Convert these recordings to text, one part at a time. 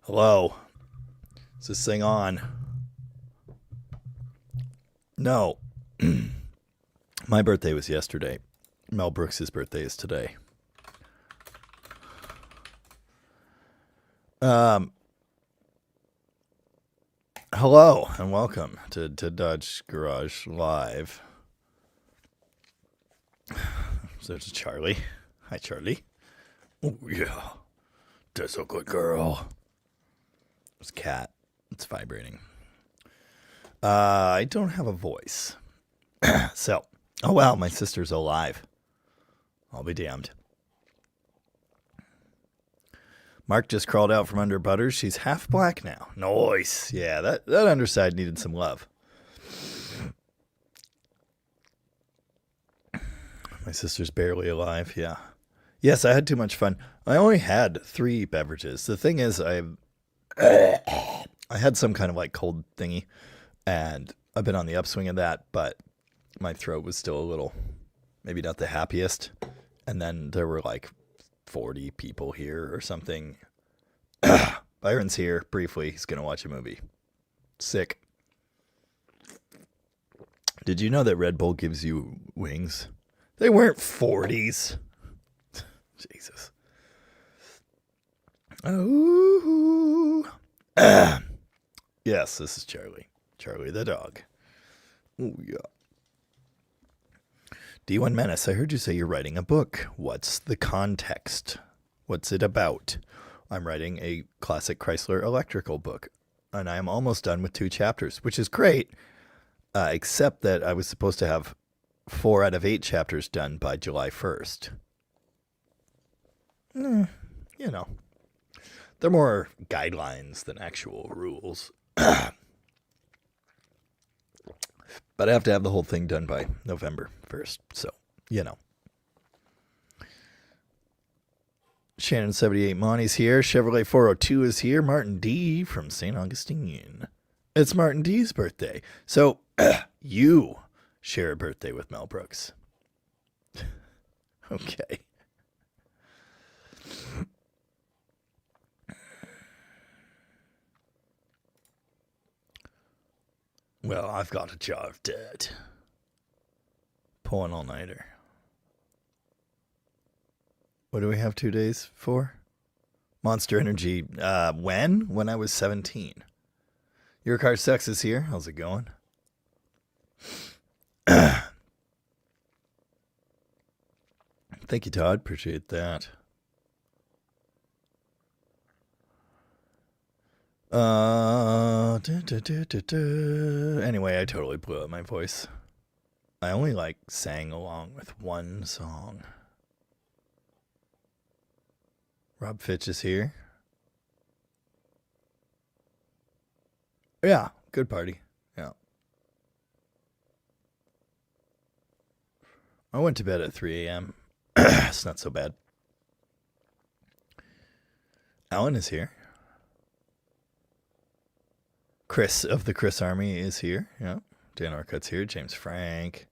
Hello? Is this thing on? No. My birthday was yesterday. Mel Brooks' birthday is today. Hello and welcome to Dodge Garage Live. So there's Charlie. Hi, Charlie. Oh, yeah. That's a good girl. There's Cat. It's vibrating. I don't have a voice. So, oh wow, my sister's alive. I'll be damned. Mark just crawled out from under Butters. She's half black now. Nice. Yeah, that underside needed some love. My sister's barely alive. Yeah. Yes, I had too much fun. I only had 3 beverages. The thing is, I had some kind of like cold thingy, and I've been on the upswing of that, but my throat was still a little, maybe not the happiest. And then there were like 40 people here or something. Byron's here briefly. He's going to watch a movie. Sick. Did you know that Red Bull gives you wings? They weren't 40s. Jesus. Oh. Yes, this is Charlie. Charlie the dog. Oh, yeah. D1 Menace, I heard you say you're writing a book. What's the context? What's it about? I'm writing a classic Chrysler electrical book, and I am almost done with 2 chapters, which is great, except that I was supposed to have 4 out of 8 chapters done by July 1st. You know, they're more guidelines than actual rules. But I have to have the whole thing done by November 1st, so, you know. Shannon 78 Monty's here. Chevrolet 402 is here. Martin D from St. Augustine. It's Martin D's birthday. So, you share a birthday with Mel Brooks. Okay. Well, I've got a jar of dirt. Pour an all-nighter. What do we have 2 days for? Monster Energy. When? When I was 17. Your Car Sex is here. How's it going? Thank you, Todd. Appreciate that. Anyway, I totally blew up my voice. I only sang along with one song. Rob Fitch is here. Yeah, good party. Yeah. I went to bed at 3 a.m. It's not so bad. Alan is here. Chris of the Chris Army is here. Yeah. Dan Orcutt's here. James Frank.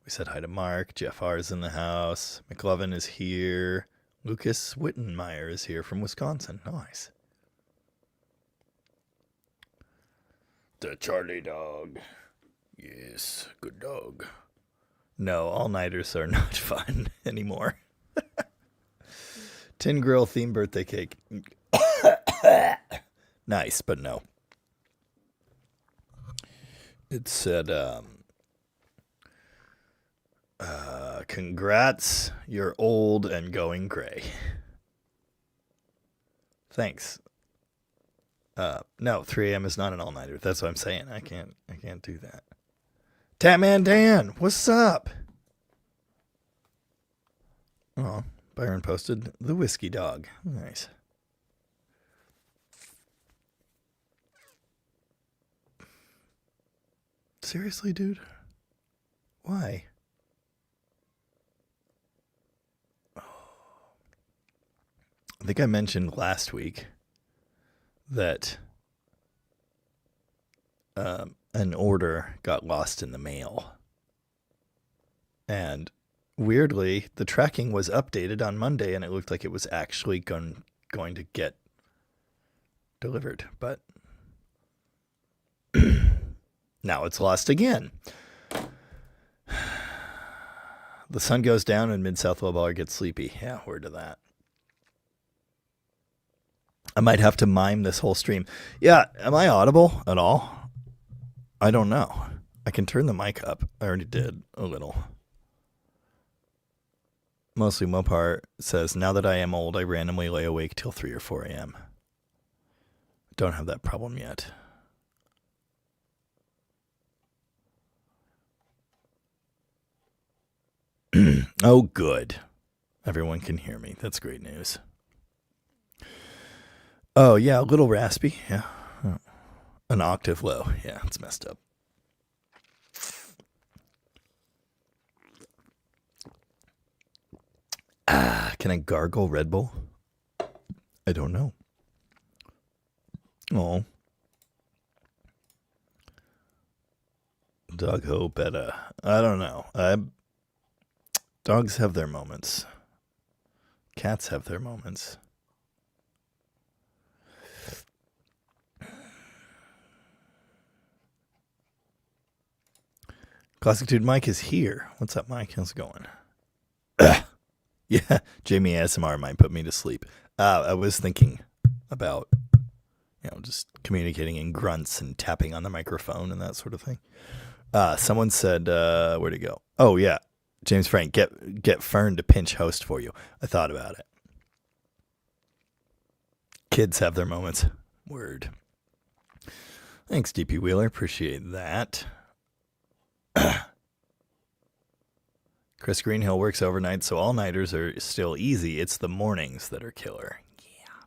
We said hi to Mark. Jeff R is in the house. McLovin is here. Lucas Wittenmeyer is here from Wisconsin. Nice. The Charlie dog. Yes, good dog. No, all-nighters are not fun anymore. Tin Grill themed birthday cake. Nice, but no. It said, congrats, you're old and going gray. Thanks. No, 3 a.m. is not an all-nighter. That's what I'm saying. I can't do that. Tatman Dan, what's up? Oh, Byron posted the whiskey dog. Nice. Seriously, dude? Why? I think I mentioned last week that an order got lost in the mail. And weirdly, the tracking was updated on Monday, and it looked like it was actually going to get delivered, but now it's lost again. The sun goes down and Mid-South Lowballer gets sleepy. Yeah, word to that. I might have to mime this whole stream. Yeah, am I audible at all? I don't know. I can turn the mic up. I already did a little. Mostly Mopar says, now that I am old, I randomly lay awake till 3 or 4 a.m. Don't have that problem yet. Oh, good. Everyone can hear me. That's great news. Oh, yeah, a little raspy. Yeah. An octave low. Yeah, it's messed up. Can I gargle Red Bull? I don't know. Oh. Dog ho beta. I don't know. Dogs have their moments. Cats have their moments. Classic Dude Mike is here. What's up, Mike? How's it going? Yeah, Jamie ASMR might put me to sleep. I was thinking about, just communicating in grunts and tapping on the microphone and that sort of thing. Someone said, where'd it go? Oh, yeah. James Frank, get Fern to pinch host for you. I thought about it. Kids have their moments. Word. Thanks, DP Wheeler. Appreciate that. Chris Greenhill works overnight, so all-nighters are still easy. It's the mornings that are killer. Yeah.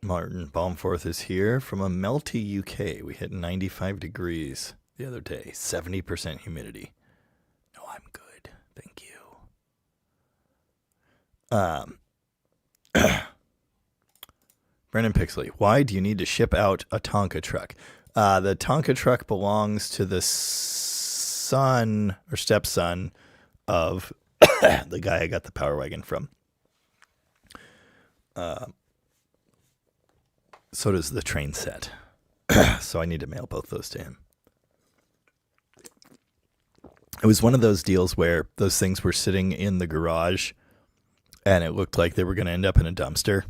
Martin Balmforth is here from a melty UK. We hit 95 degrees the other day. 70% humidity. No, I'm good. Thank you. Brennan Pixley, why do you need to ship out a Tonka truck? The Tonka truck belongs to the son or stepson of the guy I got the Power Wagon from. So does the train set. So I need to mail both those to him. It was one of those deals where those things were sitting in the garage and it looked like they were going to end up in a dumpster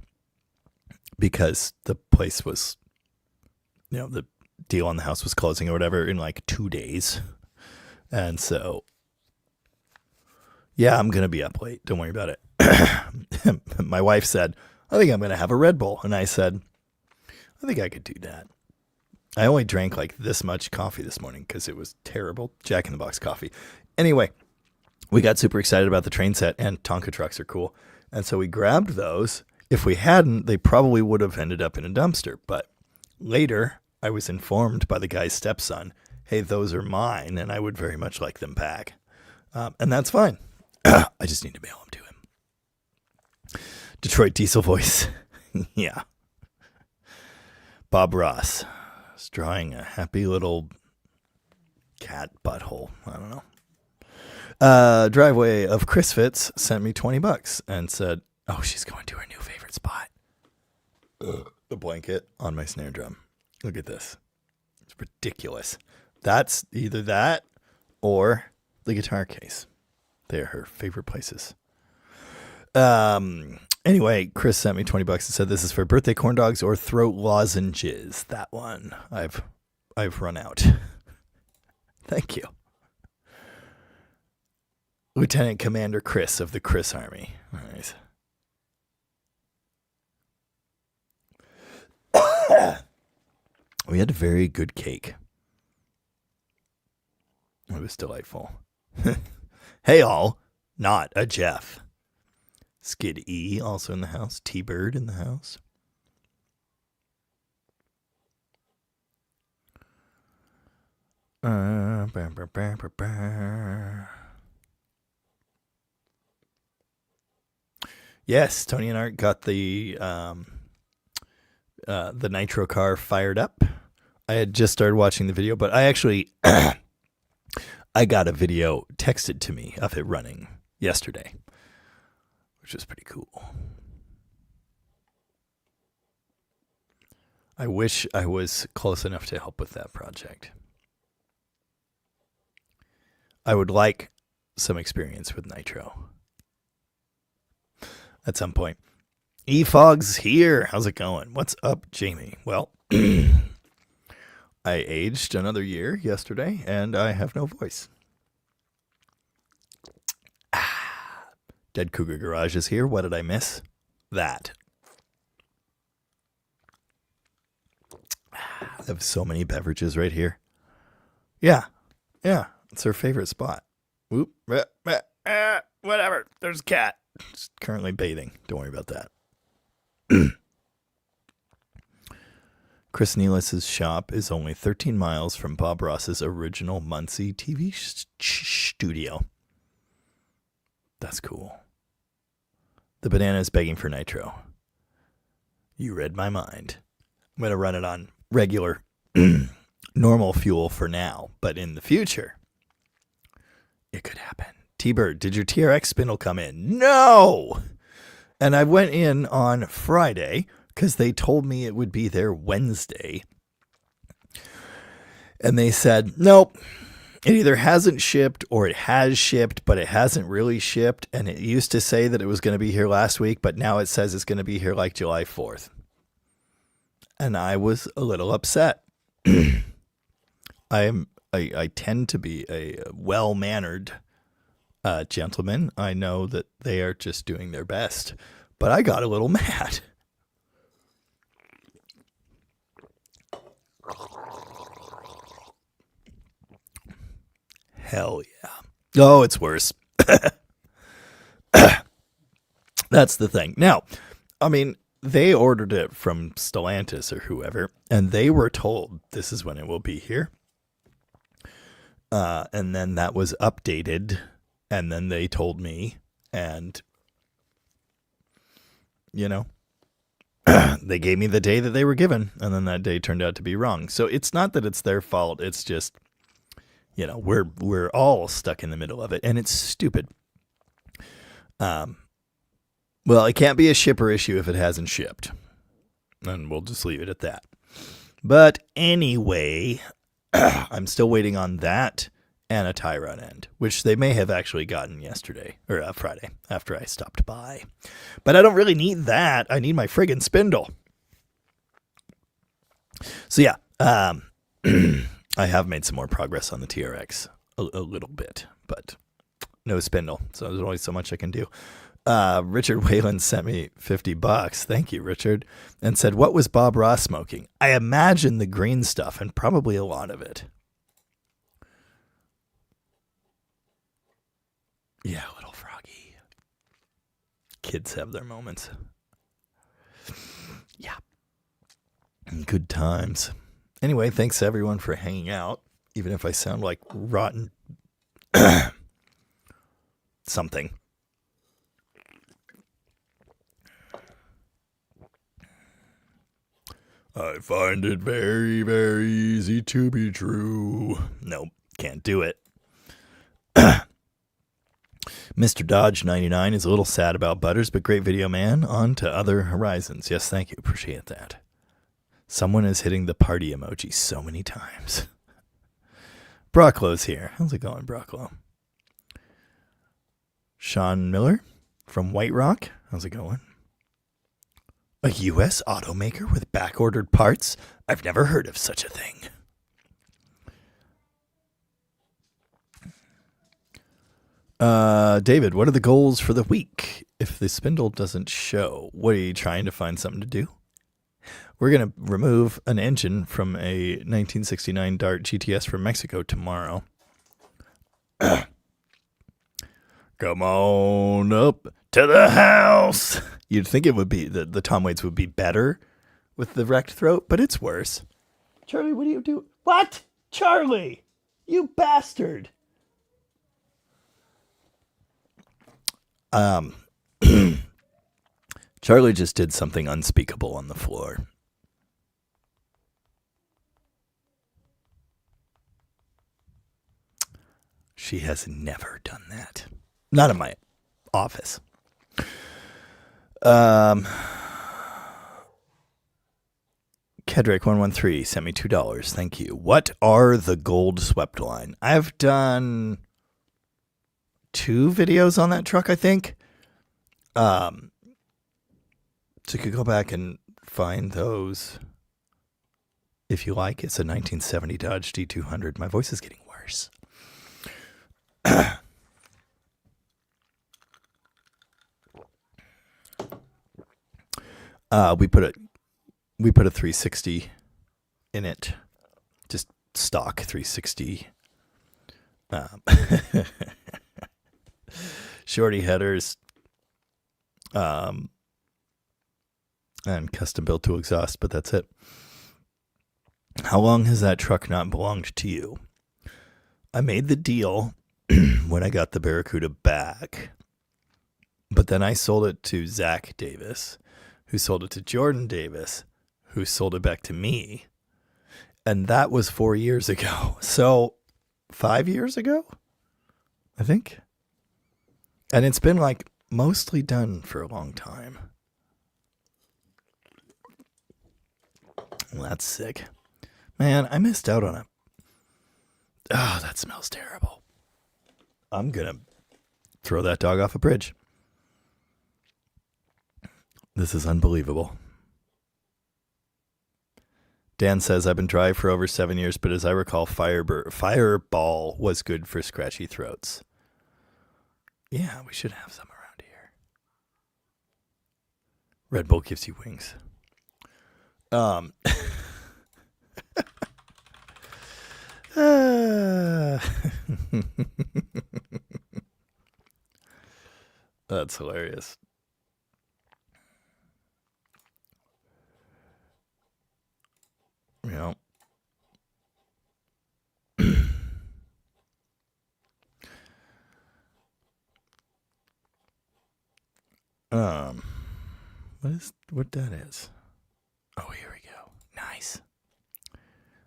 because the place was, the deal on the house was closing or whatever in like 2 days. And so, yeah, I'm going to be up late. Don't worry about it. My wife said, I think I'm going to have a Red Bull. And I said, I think I could do that. I only drank like this much coffee this morning because it was terrible. Jack in the Box coffee. Anyway, we got super excited about the train set, and Tonka trucks are cool. And so we grabbed those. If we hadn't, they probably would have ended up in a dumpster. But later, I was informed by the guy's stepson, hey, those are mine, and I would very much like them back. And that's fine. I just need to mail them to him. Detroit Diesel voice. Yeah. Bob Ross is drawing a happy little cat butthole. I don't know. Driveway of Chris Fitz sent me $20 and said, oh, she's going to her new favorite spot. The blanket on my snare drum. Look at this. It's ridiculous. That's either that or the guitar case. They're her favorite places. Anyway, Chris sent me $20 and said this is for birthday corn dogs or throat lozenges. That one I've run out. Thank you. Lieutenant Commander Chris of the Chris Army. Nice. We had a very good cake. It was delightful. Hey all, not a Jeff. Skid E also in the house. T-Bird in the house. Yes, Tony and Art got the nitro car fired up. I had just started watching the video, but I actually I got a video texted to me of it running yesterday, which is pretty cool. I wish I was close enough to help with that project. I would like some experience with Nitro at some point. E-Fog's here. How's it going? What's up, Jamie? Well, I aged another year yesterday, and I have no voice. Dead Cougar Garage is here. What did I miss? That. I have so many beverages right here. Yeah. It's her favorite spot. Whoop. Whatever. There's a cat. She's currently bathing. Don't worry about that. Chris Nealis' shop is only 13 miles from Bob Ross's original Muncie TV studio. That's cool. The banana is begging for nitro. You read my mind. I'm going to run it on regular, normal fuel for now, but in the future, it could happen. T-Bird, did your TRX spindle come in? No! And I went in on Friday because they told me it would be there Wednesday. And they said, nope, it either hasn't shipped or it has shipped, but it hasn't really shipped. And it used to say that it was going to be here last week, but now it says it's going to be here like July 4th. And I was a little upset. I tend to be a well-mannered gentleman. I know that they are just doing their best, but I got a little mad. Hell yeah. Oh, it's worse. That's the thing. Now, I mean, they ordered it from Stellantis or whoever, and they were told this is when it will be here. And then that was updated, and then they told me, and, you know, they gave me the day that they were given, and then that day turned out to be wrong. So it's not that it's their fault. It's just, you know, we're all stuck in the middle of it, and it's stupid. Well, it can't be a shipper issue if it hasn't shipped, and we'll just leave it at that. But anyway, I'm still waiting on that and a tie rod end, which they may have actually gotten yesterday or Friday after I stopped by. But I don't really need that. I need my friggin' spindle. So yeah, I have made some more progress on the TRX a little bit, but no spindle. So there's only so much I can do. Richard Whalen sent me $50. Thank you, Richard. And said, what was Bob Ross smoking? I imagine the green stuff and probably a lot of it. Yeah, little froggy. Kids have their moments. Yeah. Good times. Anyway, thanks everyone for hanging out, even if I sound like rotten something. I find it very, very easy to be true. Nope, can't do it. Mr. Dodge 99 is a little sad about Butters, but great video, man. On to other horizons. Yes, thank you. Appreciate that. Someone is hitting the party emoji so many times. Brocklo's here. How's it going, Brocklo? Sean Miller from White Rock. How's it going? A U.S. automaker with back-ordered parts? I've never heard of such a thing. David, what are the goals for the week? If the spindle doesn't show, what are you trying to find something to do? We're going to remove an engine from a 1969 Dart GTS from Mexico tomorrow. Come on up to the house. You'd think it would be, the Tom Waits would be better with the wrecked throat, but it's worse. Charlie, what do you do? What? Charlie, you bastard. Charlie just did something unspeakable on the floor. She has never done that. Not in my office. Kedrick113 sent me $2. Thank you. What are the gold swept line? I've done 2 videos on that truck, I think. So you could go back and find those if you like. It's a 1970 Dodge D200. My voice is getting worse. We put a 360 in it, just stock 360. Shorty headers, and custom built to exhaust, but that's it. How long has that truck not belonged to you? I made the deal when I got the Barracuda back, but then I sold it to Zach Davis, who sold it to Jordan Davis, who sold it back to me. And that was 4 years ago. So 5 years ago, I think. And it's been like mostly done for a long time. Well, that's sick. Man, I missed out on it. Oh, that smells terrible. I'm going to throw that dog off a bridge. This is unbelievable. Dan says, I've been dry for over 7 years, but as I recall, Fireball was good for scratchy throats. Yeah, we should have some around here. Red Bull gives you wings. That's hilarious. Yeah. What that is? Oh, here we go. Nice.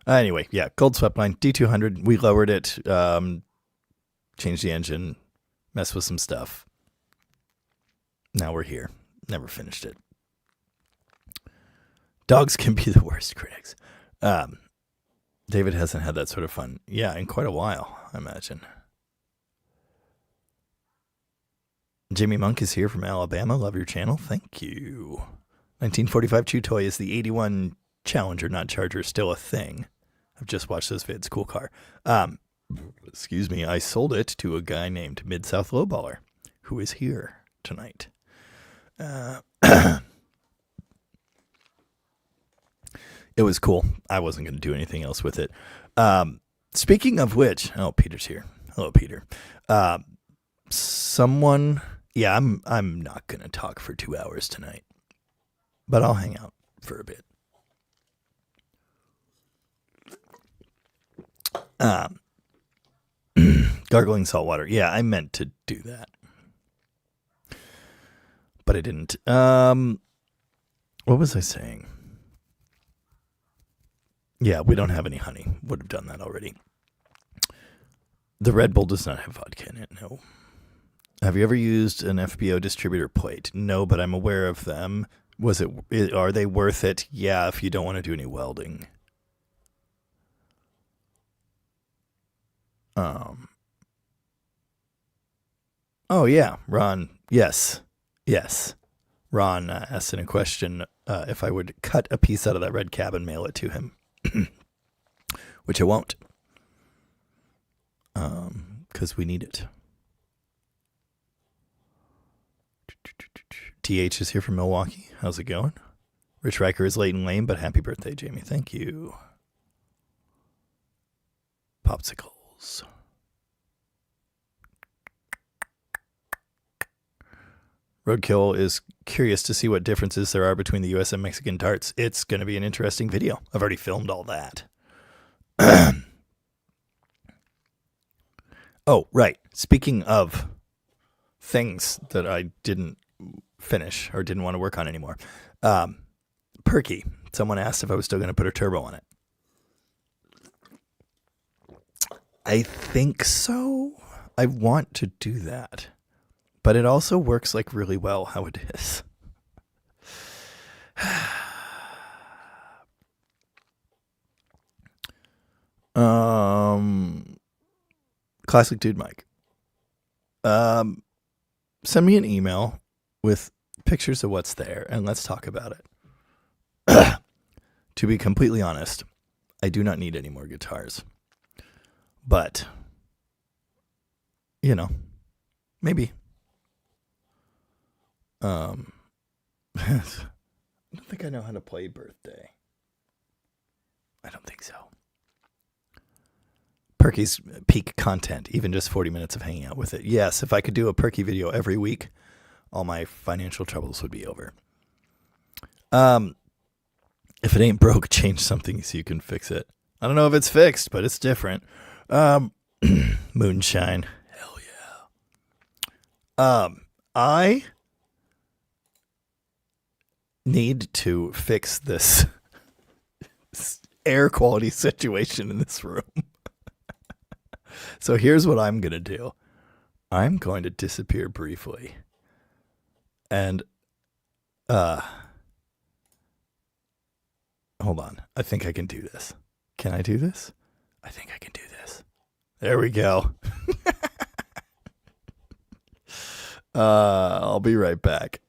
Anyway, yeah, gold swept line D200. We lowered it, changed the engine, messed with some stuff. Now we're here. Never finished it. Dogs can be the worst critics. David hasn't had that sort of fun. Yeah, in quite a while, I imagine. Jimmy Monk is here from Alabama. Love your channel. Thank you. 1945 Chew Toy is the 81 Challenger, not Charger, still a thing. I've just watched those vids. Cool car. Excuse me. I sold it to a guy named Mid-South Lowballer, who is here tonight. It was cool. I wasn't going to do anything else with it. Speaking of which, oh, Peter's here. Hello, Peter. I'm not going to talk for 2 hours tonight, but I'll hang out for a bit. Gargling salt water. Yeah, I meant to do that, but I didn't. What was I saying? Yeah, we don't have any honey. Would have done that already. The Red Bull does not have vodka in it, no. Have you ever used an FBO distributor plate? No, but I'm aware of them. Are they worth it? Yeah, if you don't want to do any welding. Oh, yeah, Ron. Yes. Ron asked in a question if I would cut a piece out of that red cab and mail it to him. Which I won't. Because we need it. TH is here from Milwaukee. How's it going? Rich Riker is late and lame, but happy birthday, Jamie. Thank you. Popsicles. Roadkill is curious to see what differences there are between the U.S. and Mexican darts. It's going to be an interesting video. I've already filmed all that. Oh, right. Speaking of things that I didn't finish or didn't want to work on anymore. Perky. Someone asked if I was still going to put a turbo on it. I think so. I want to do that, but it also works like really well how it is. Classic Dude Mike. Send me an email with pictures of what's there and let's talk about it. To be completely honest, I do not need any more guitars. But, maybe. I don't think I know how to play Birthday. I don't think so. Perky's peak content, even just 40 minutes of hanging out with it. Yes, if I could do a Perky video every week, all my financial troubles would be over. If it ain't broke, change something so you can fix it. I don't know if it's fixed, but it's different. Moonshine. Hell yeah. I need to fix this air quality situation in this room. So here's what I'm going to do. I'm going to disappear briefly. And hold on. I think I can do this. Can I do this? I think I can do this. There we go. I'll be right back.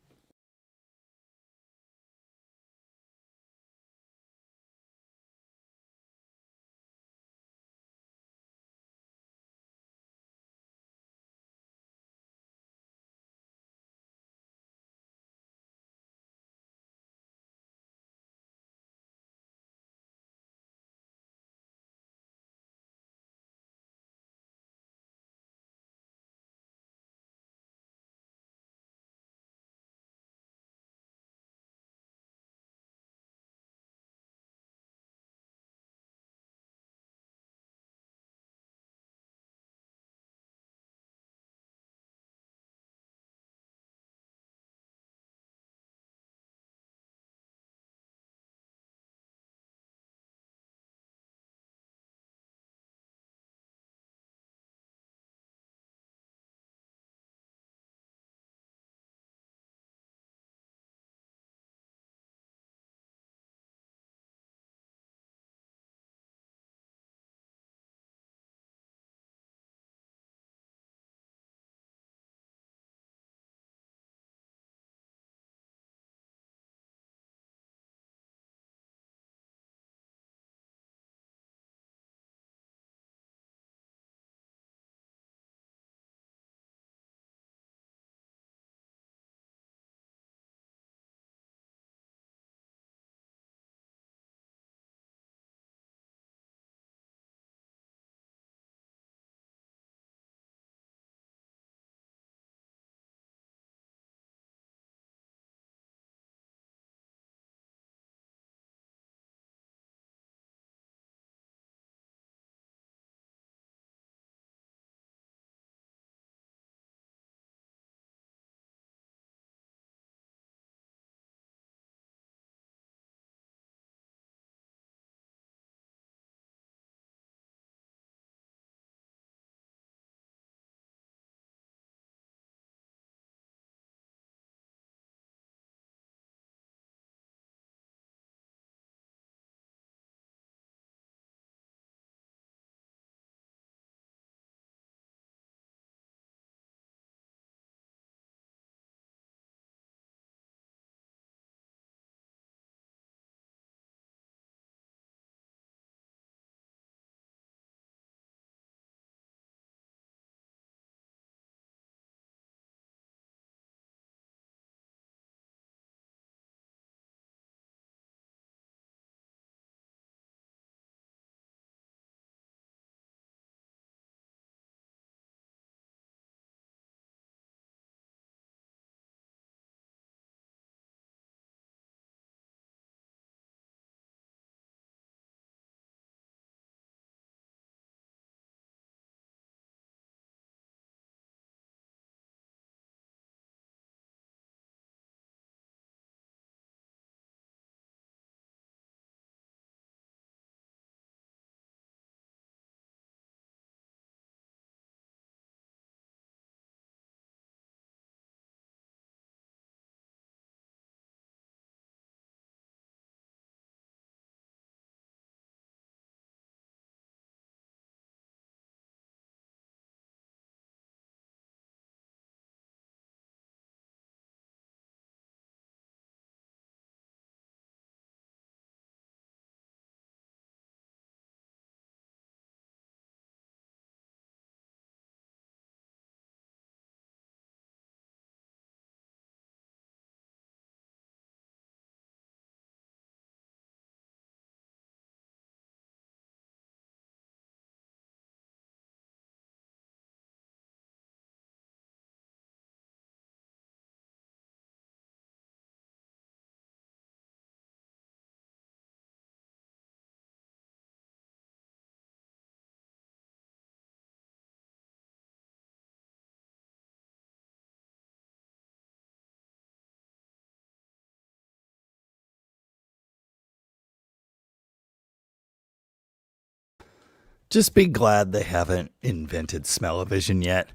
Just be glad they haven't invented smell-o-vision yet.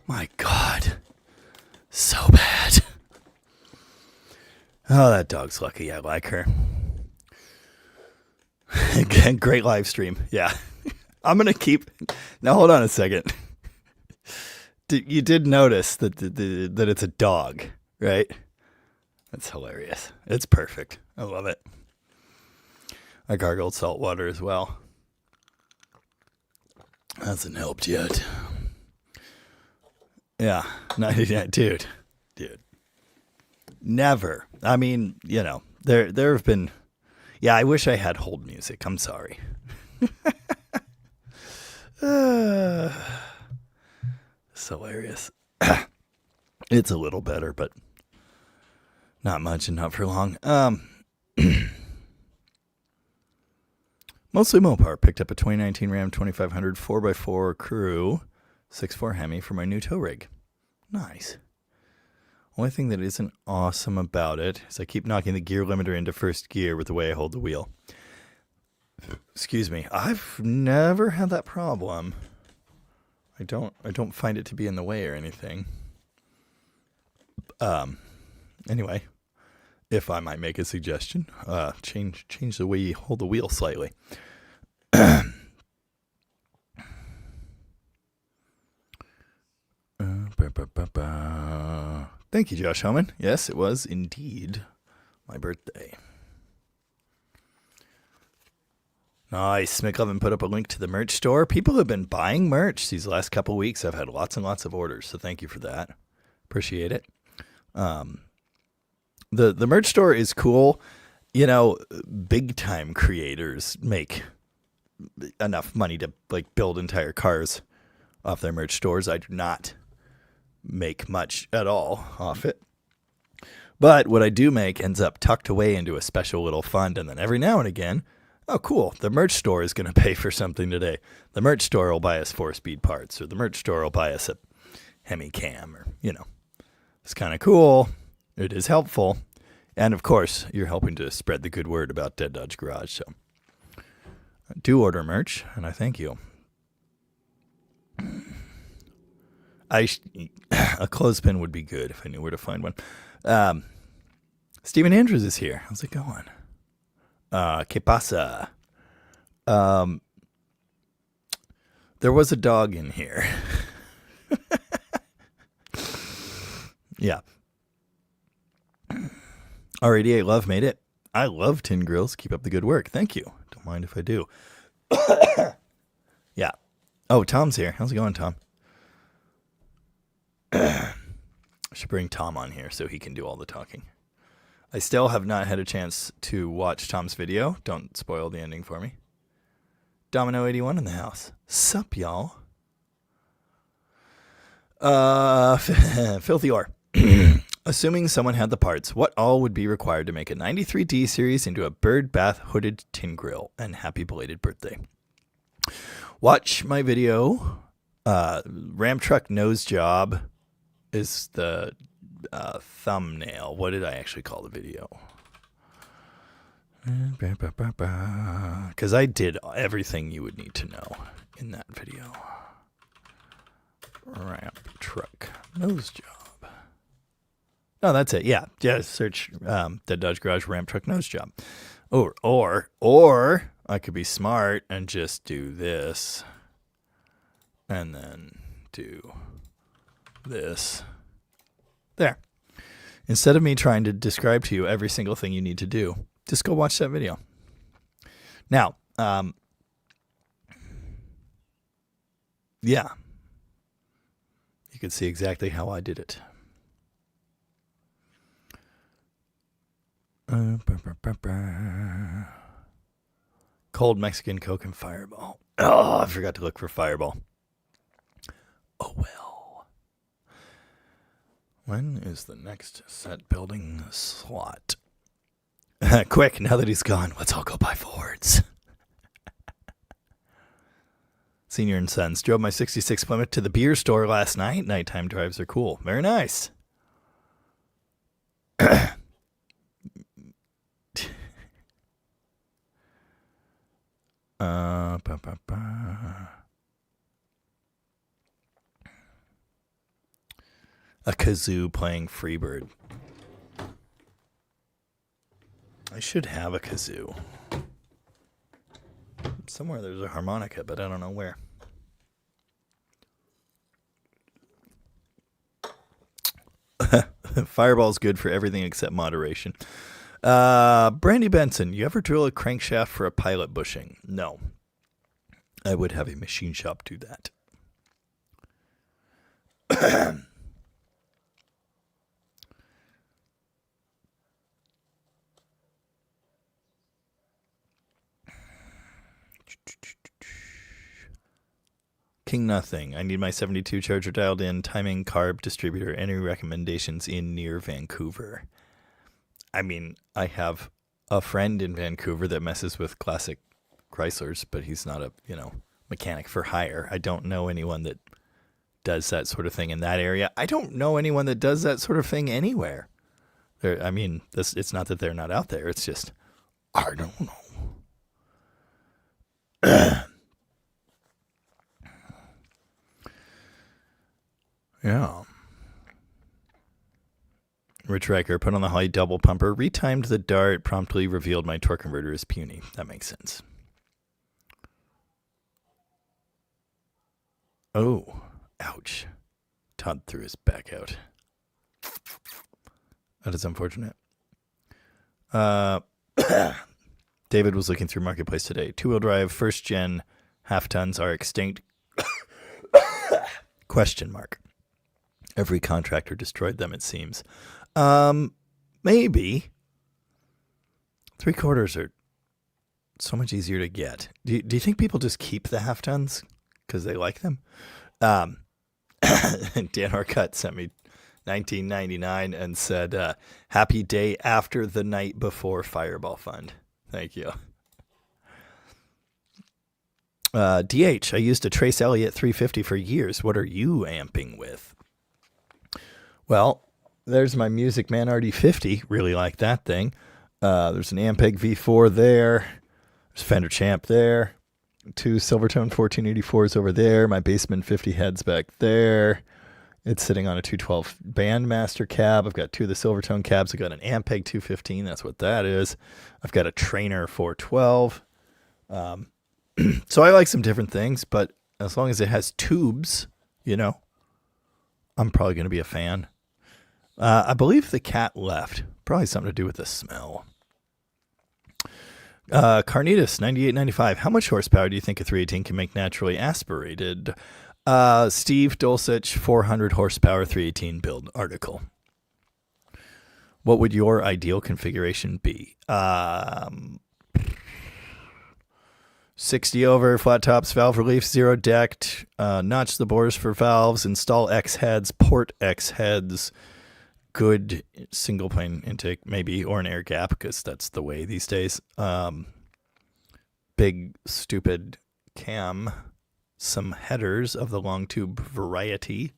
My God. So bad. Oh, that dog's lucky. I like her. Great live stream. Yeah. I'm going to keep... Now, hold on a second. You did notice that that it's a dog, right? That's hilarious. It's perfect. I love it. I gargled salt water as well. Hasn't helped yet. Yeah. Dude. Never. I mean, you know, there have been... Yeah, I wish I had hold music. I'm sorry. It's hilarious. It's a little better, but not much and not for long. Mostly Mopar. Picked up a 2019 Ram 2500 4x4 Crew 6.4 Hemi for my new tow rig. Nice. Only thing that isn't awesome about it is I keep knocking the gear limiter into first gear with the way I hold the wheel. Excuse me. I've never had that problem. I don't find it to be in the way or anything. Anyway, if I might make a suggestion, change the way you hold the wheel slightly. Thank you, Josh Homan. Yes, it was indeed my birthday. Nice. McLovin put up a link to the merch store. People have been buying merch these last couple weeks. I've had lots and lots of orders, so thank you for that. Appreciate it. The merch store is cool. You know, big time creators make enough money to like build entire cars off their merch stores. I do not make much at all off it. But what I do make ends up tucked away into a special little fund, and then every now and again, oh, cool, the merch store is going to pay for something today. The merch store will buy us 4-speed parts, or the merch store will buy us a Hemi cam, or, you know. It's kind of cool. It is helpful. And, of course, you're helping to spread the good word about Dead Dodge Garage. So do order merch, and I thank you. A clothespin would be good if I knew where to find one. Stephen Andrews is here. How's it going? ¿Qué pasa? There was a dog in here. Yeah. R88 Love made it. I love Tin Grills. Keep up the good work. Thank you. Don't mind if I do. Yeah. Oh, Tom's here. How's it going, Tom? I should bring Tom on here so he can do all the talking. I still have not had a chance to watch Tom's video. Don't spoil the ending for me. Domino81 in the house. Sup, y'all? Filthy Ore. Assuming someone had the parts, what all would be required to make a 93D series into a bird bath hooded tin grill? And happy belated birthday. Watch my video. Ram truck nose job is the thumbnail. What did I actually call the video? Because I did everything you would need to know in that video. Ramp truck nose job. No, that's it. Yeah, search Dead Dodge Garage ramp truck nose job. Or I could be smart and just do this, and then do this. There. Instead of me trying to describe to you every single thing you need to do, just go watch that video. Now, yeah, you can see exactly how I did it. Cold Mexican Coke and Fireball. Oh, I forgot to look for Fireball. Oh, well. When is the next set building slot? Quick, now that he's gone, let's all go buy Fords. Senior and Sons. Drove my 66 Plymouth to the beer store last night. Nighttime drives are cool. Very nice. Ba, ba, ba. A kazoo playing Freebird. I should have a kazoo. Somewhere there's a harmonica, but I don't know where. Fireball's good for everything except moderation. Brandy Benson, you ever drill a crankshaft for a pilot bushing? No. I would have a machine shop do that. King Nothing. I need my 72 charger dialed in. Timing, carb, distributor. Any recommendations in near Vancouver? I mean, I have a friend in Vancouver that messes with classic Chryslers, but he's not a, mechanic for hire. I don't know anyone that does that sort of thing in that area. I don't know anyone that does that sort of thing anywhere. It's not that they're not out there. It's just, I don't know. Yeah. Rich Riker, put on the high double pumper, retimed the dart, promptly revealed my torque converter is puny. That makes sense. Oh, ouch. Todd threw his back out. That is unfortunate. David was looking through Marketplace today. 2-wheel drive, first gen, half tons are extinct. Question mark. Every contractor destroyed them, it seems. Maybe. 3/4 are so much easier to get. Do you think people just keep the half tons because they like them? Dan Arcutt sent me 1999 and said, happy day after the night before Fireball Fund. Thank you. DH, I used a Trace Elliott 350 for years. What are you amping with? Well, there's my Music Man RD50. Really like that thing. There's an Ampeg V4 there. There's Fender Champ there. 2 Silvertone 1484s over there. My Bassman 50 heads back there. It's sitting on a 212 Bandmaster cab. I've got 2 of the Silvertone cabs. I've got an Ampeg 215. That's what that is. I've got a Trainer 412. So I like some different things, but as long as it has tubes, I'm probably going to be a fan. I believe the cat left. Probably something to do with the smell. Carnitas 9895. How much horsepower do you think a 318 can make naturally aspirated? Steve Dulcich 400 horsepower 318 build article. What would your ideal configuration be? 60 over, flat tops, valve relief, 0 decked, notch the bores for valves, install X heads, port X heads, good single plane intake, maybe, or an air gap, because that's the way these days. Big, stupid cam, some headers of the long tube variety,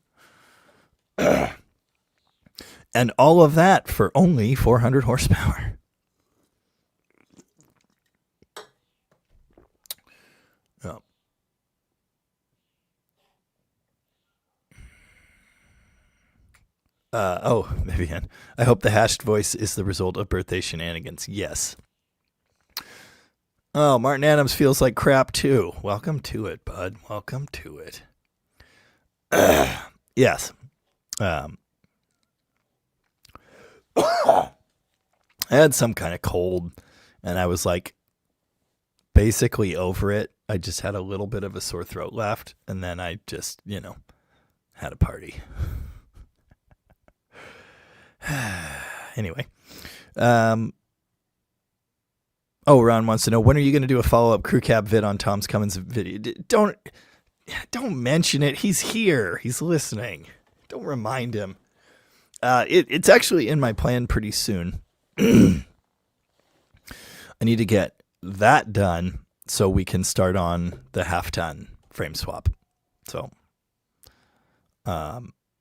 and all of that for only 400 horsepower. Vivian. I hope the hashed voice is the result of birthday shenanigans. Yes. Oh, Martin Adams feels like crap too. Welcome to it, bud. Welcome to it. Yes. I had some kind of cold, and I was like basically over it. I just had a little bit of a sore throat left, and then I just, had a party. Anyway, Ron wants to know, when are you going to do a follow-up crew cab vid on Tom's Cummins video? Don't mention it. He's here. He's listening. Don't remind him. It's actually in my plan pretty soon. I need to get that done so we can start on the half-ton frame swap. So,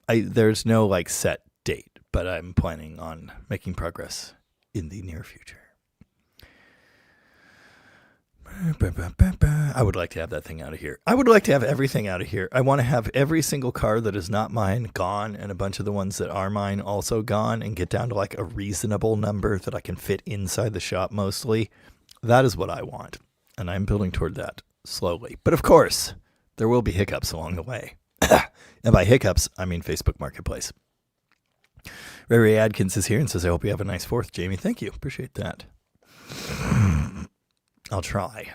there's no set date, but I'm planning on making progress in the near future. I would like to have that thing out of here. I would like to have everything out of here. I want to have every single car that is not mine gone and a bunch of the ones that are mine also gone and get down to like a reasonable number that I can fit inside the shop mostly. That is what I want. And I'm building toward that slowly. But of course, there will be hiccups along the way. And by hiccups, I mean Facebook Marketplace. Ray Adkins is here and says, I hope you have a nice 4th, Jamie. Thank you. Appreciate that. I'll try.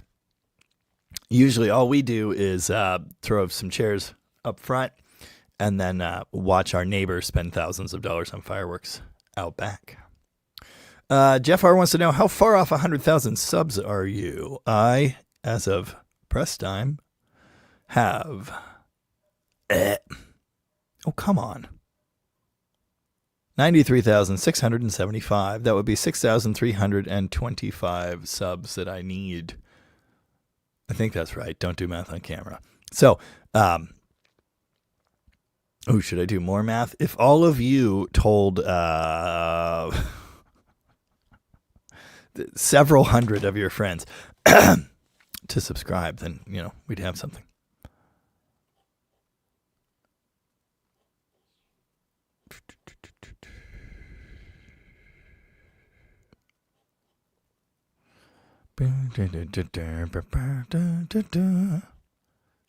Usually all we do is throw some chairs up front and then watch our neighbors spend thousands of dollars on fireworks out back. Jeff R. wants to know, how far off 100,000 subs are you? I, as of press time, have... Oh, come on. 93,675. That would be 6,325 subs that I need. I think that's right. Don't do math on camera. So, should I do more math? If all of you told several hundred of your friends to subscribe, then, we'd have something.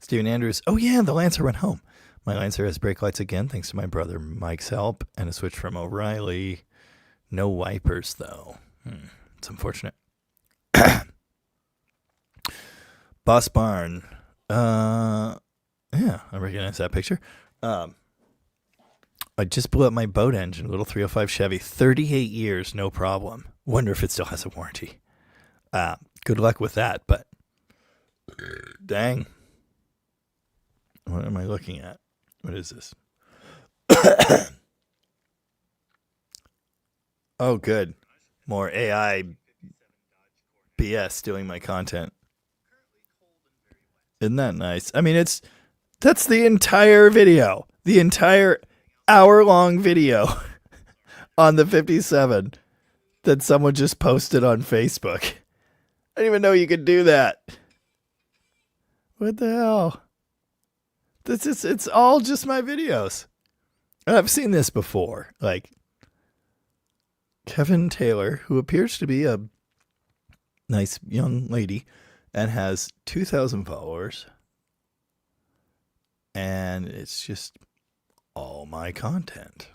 Steven Andrews. Oh yeah, the Lancer went home. My Lancer has brake lights again, thanks to my brother Mike's help, and a switch from O'Reilly. No wipers though. It's unfortunate. Boss Barn. Yeah, I recognize that picture. I just blew up my boat engine, little 305 Chevy. 38 years, no problem. Wonder if it still has a warranty. Good luck with that, but dang. What am I looking at? What is this? Oh, good. More AI BS stealing my content. Isn't that nice? I mean, that's the entire video. The entire hour-long video on the 57 that someone just posted on Facebook. I didn't even know you could do that. What the hell? It's all just my videos. And I've seen this before. Like Kevin Taylor, who appears to be a nice young lady and has 2,000 followers. And it's just all my content.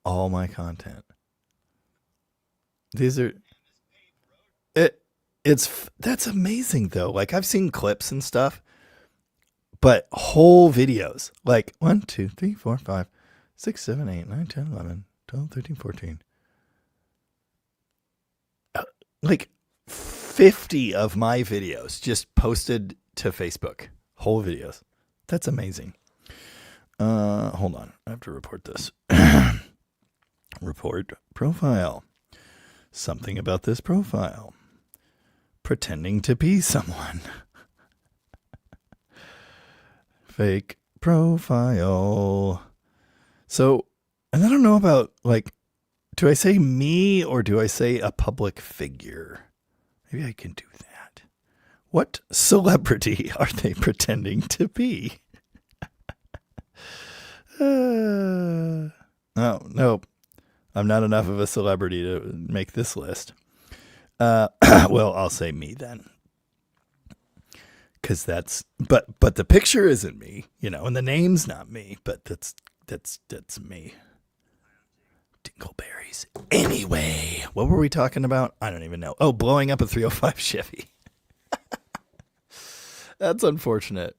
All my content. These are... That's amazing though. Like I've seen clips and stuff, but whole videos, like 1, 2, 3, 4, 5, 6, 7, 8, 9, 10, 11, 12, 13, 14. Like 50 of my videos just posted to Facebook. Whole videos. That's amazing. Hold on. I have to report this. Report profile. Something about this profile. Pretending to be someone. Fake profile. So, and I don't know about, like, do I say me or do I say a public figure? Maybe I can do that. What celebrity are they pretending to be? Oh, nope. I'm not enough of a celebrity to make this list. Well, I'll say me then. Because but the picture isn't me, and the name's not me, but that's me. Dingleberries. Anyway, what were we talking about? I don't even know. Oh, blowing up a 305 Chevy. That's unfortunate.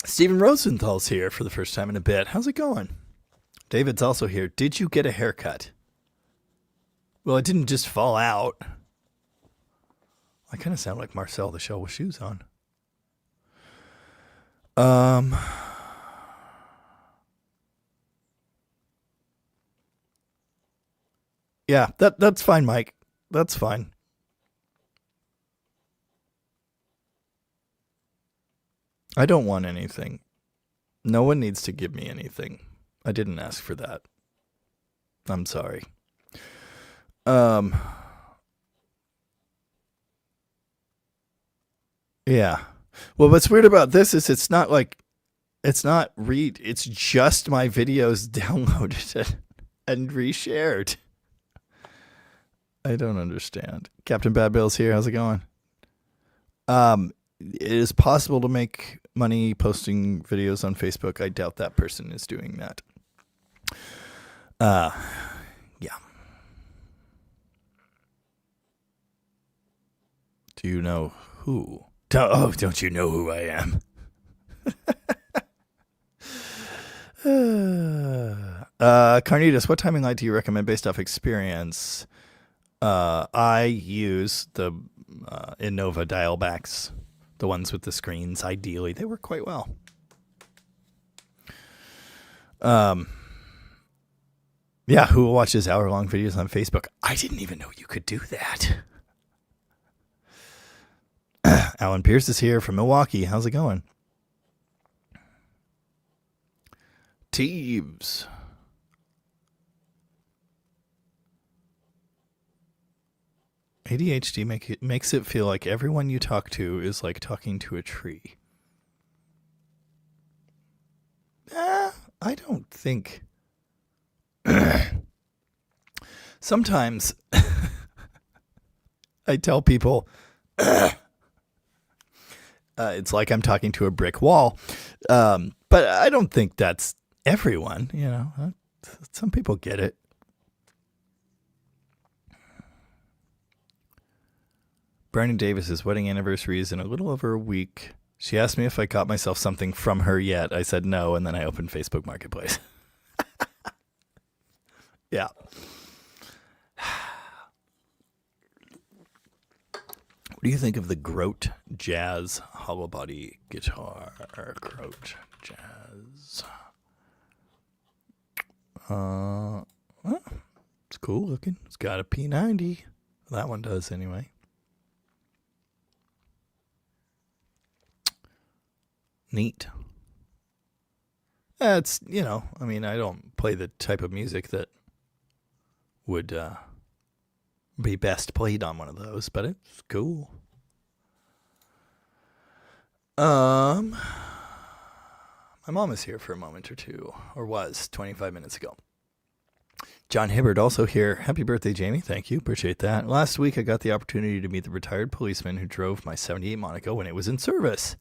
Stephen Rosenthal's here for the first time in a bit. How's it going? David's also here. Did you get a haircut? Well, it didn't just fall out. I kind of sound like Marcel the Shell with shoes on. Yeah, that's fine, Mike. That's fine. I don't want anything. No one needs to give me anything. I didn't ask for that. I'm sorry. Yeah. Well, what's weird about this is it's not it's just my videos downloaded and reshared. I don't understand. Captain Bad Bill's here. How's it going? It is possible to make money posting videos on Facebook. I doubt that person is doing that. Yeah. Do you know who? Don't you know who I am? Carnitas, what timing light do you recommend based off experience? I use the Innova dial backs, the ones with the screens. Ideally, they work quite well. Yeah, who watches hour-long videos on Facebook? I didn't even know you could do that. Alan Pierce is here from Milwaukee. How's it going? Teeves. ADHD makes it feel like everyone you talk to is like talking to a tree. I don't think. Sometimes I tell people it's like I'm talking to a brick wall. But I don't think that's everyone, you know. Some people get it. Brownie Davis's wedding anniversary is in a little over a week. She asked me if I got myself something from her yet. I said no, and then I opened Facebook Marketplace. Yeah. What do you think of the Grote Jazz hollow body guitar? Grote Jazz. It's cool looking. It's got a P90. That one does anyway. Neat. It's, you know, I mean, I don't play the type of music that would be best played on one of those, but it's cool. My mom is here for a moment or two, or was 25 minutes ago. John Hibbert also here. Happy birthday, Jamie. Thank you. Appreciate that. Last week, I got the opportunity to meet the retired policeman who drove my 78 Monaco when it was in service.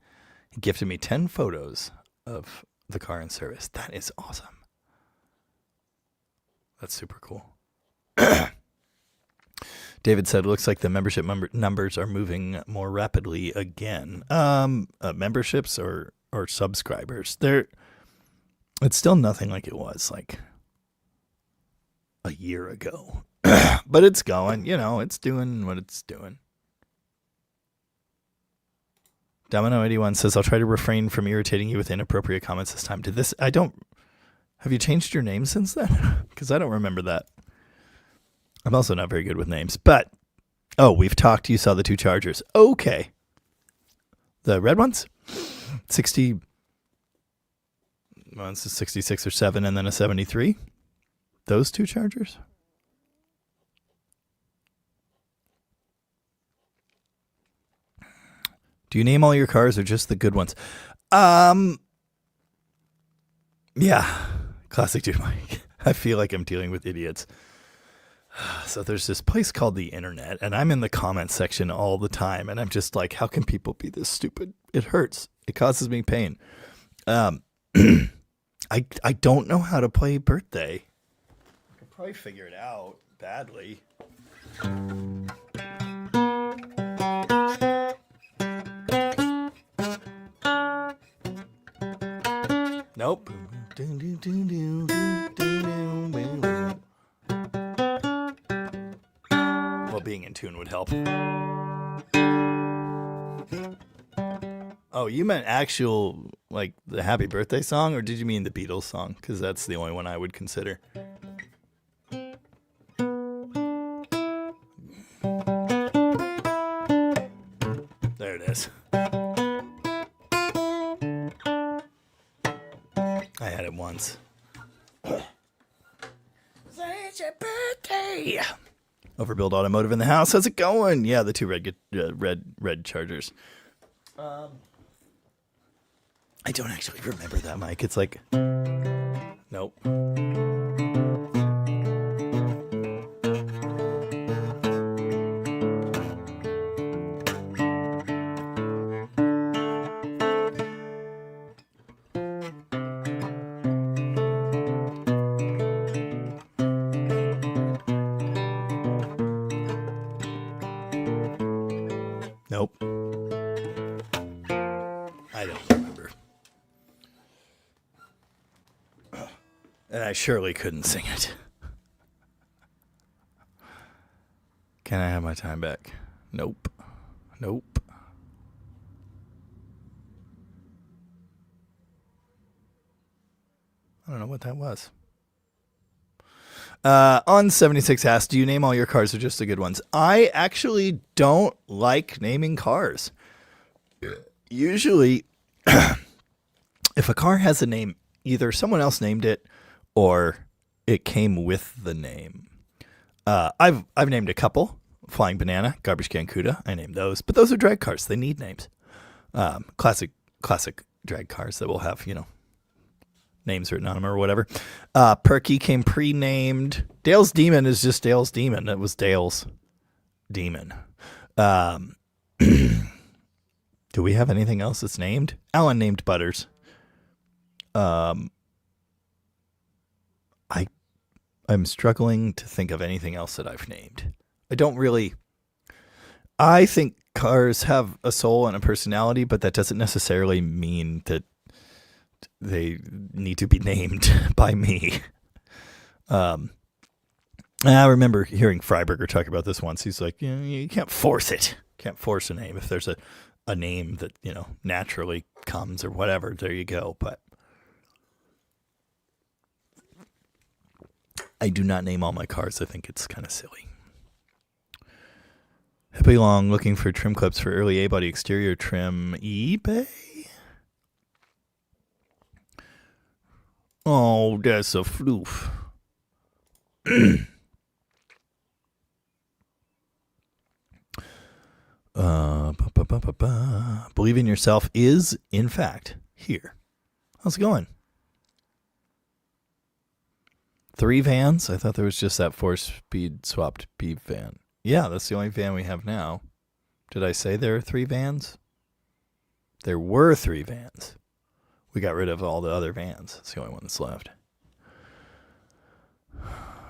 He gifted me 10 photos of the car in service. That is awesome. That's super cool. David said, looks like the membership numbers are moving more rapidly again. Memberships or subscribers. It's still nothing like it was like a year ago. But it's going, you know, it's doing what it's doing. Domino81 says, I'll try to refrain from irritating you with inappropriate comments this time. Have you changed your name since then? Because I don't remember that. I'm also not very good with names. But, we've talked. You saw the two Chargers. Okay. The red ones? 60. Well, it's a 66 or 7 and then a 73. Those two Chargers? Do you name all your cars or just the good ones? Yeah. Classic dude Mike. I feel like I'm dealing with idiots. So there's this place called the internet, and I'm in the comments section all the time, and I'm just like, how can people be this stupid? It hurts. It causes me pain. I don't know how to play birthday. I could probably figure it out badly. Nope. Well, being in tune would help. Oh, you meant actual, like, the happy birthday song, or did you mean the Beatles song? Because that's the only one I would consider. There it is. I had it once. It's your birthday. Overbuild Automotive in the house. How's it going? Yeah, the two red Chargers. I don't actually remember that, Mike. It's like, nope. Nope. I don't remember. And I surely couldn't sing it. Can I have my time back? Nope. Nope. I don't know what that was. On 76 asks, do you name all your cars or just the good ones? I actually don't like naming cars. Usually, if a car has a name, either someone else named it or it came with the name. I've named a couple. Flying Banana, Garbage Can Cuda. I named those. But those are drag cars. They need names. Classic drag cars that will have, names written on them or whatever. Perky came pre-named. Dale's Demon is just Dale's Demon. It was Dale's Demon. Do we have anything else that's named? Alan named Butters. I'm struggling to think of anything else that I've named. I think cars have a soul and a personality, but that doesn't necessarily mean that they need to be named by me. I remember hearing Freiberger talk about this once. He's like, you can't force it. Can't force a name. If there's a name that, naturally comes or whatever, there you go. But I do not name all my cars. I think it's kind of silly. Happy Long looking for trim clips for early A-body exterior trim. eBay? Oh, that's a floof. Believe in yourself is, in fact, here. How's it going? 3 vans? I thought there was just that 4-speed swapped beef van. Yeah, that's the only van we have now. Did I say there are 3 vans? There were 3 vans. We got rid of all the other vans. It's the only one that's left.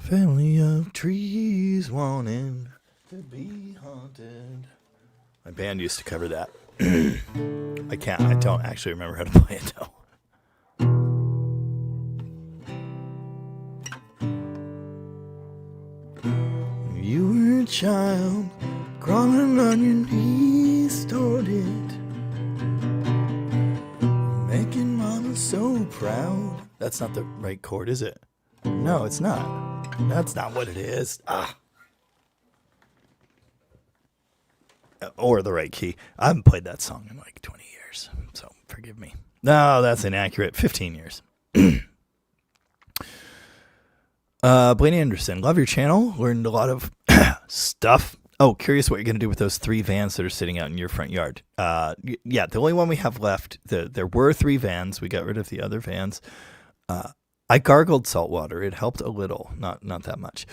Family of trees wanting to be haunted. My band used to cover that. I don't actually remember how to play it though. You were a child crawling on your knees toward it, making mama so proud. That's not the right chord, is it? No, it's not. That's not what it is. Or the right key. I haven't played that song in like 20 years, so forgive me. No, that's inaccurate. 15 years. Blaine Anderson, love your channel. Learned a lot of stuff. Oh, curious what you're going to do with those 3 vans that are sitting out in your front yard. Yeah, the only one we have left, there were 3 vans. We got rid of the other vans. I gargled salt water. It helped a little, not that much.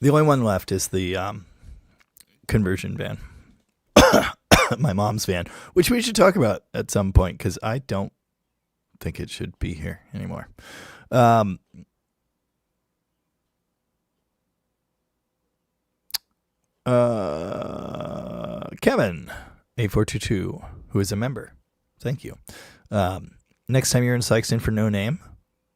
The only one left is the conversion van. My mom's van, which we should talk about at some point because I don't think it should be here anymore. Kevin, 8422, who is a member. Thank you. Next time you're in Sikeston for No Name,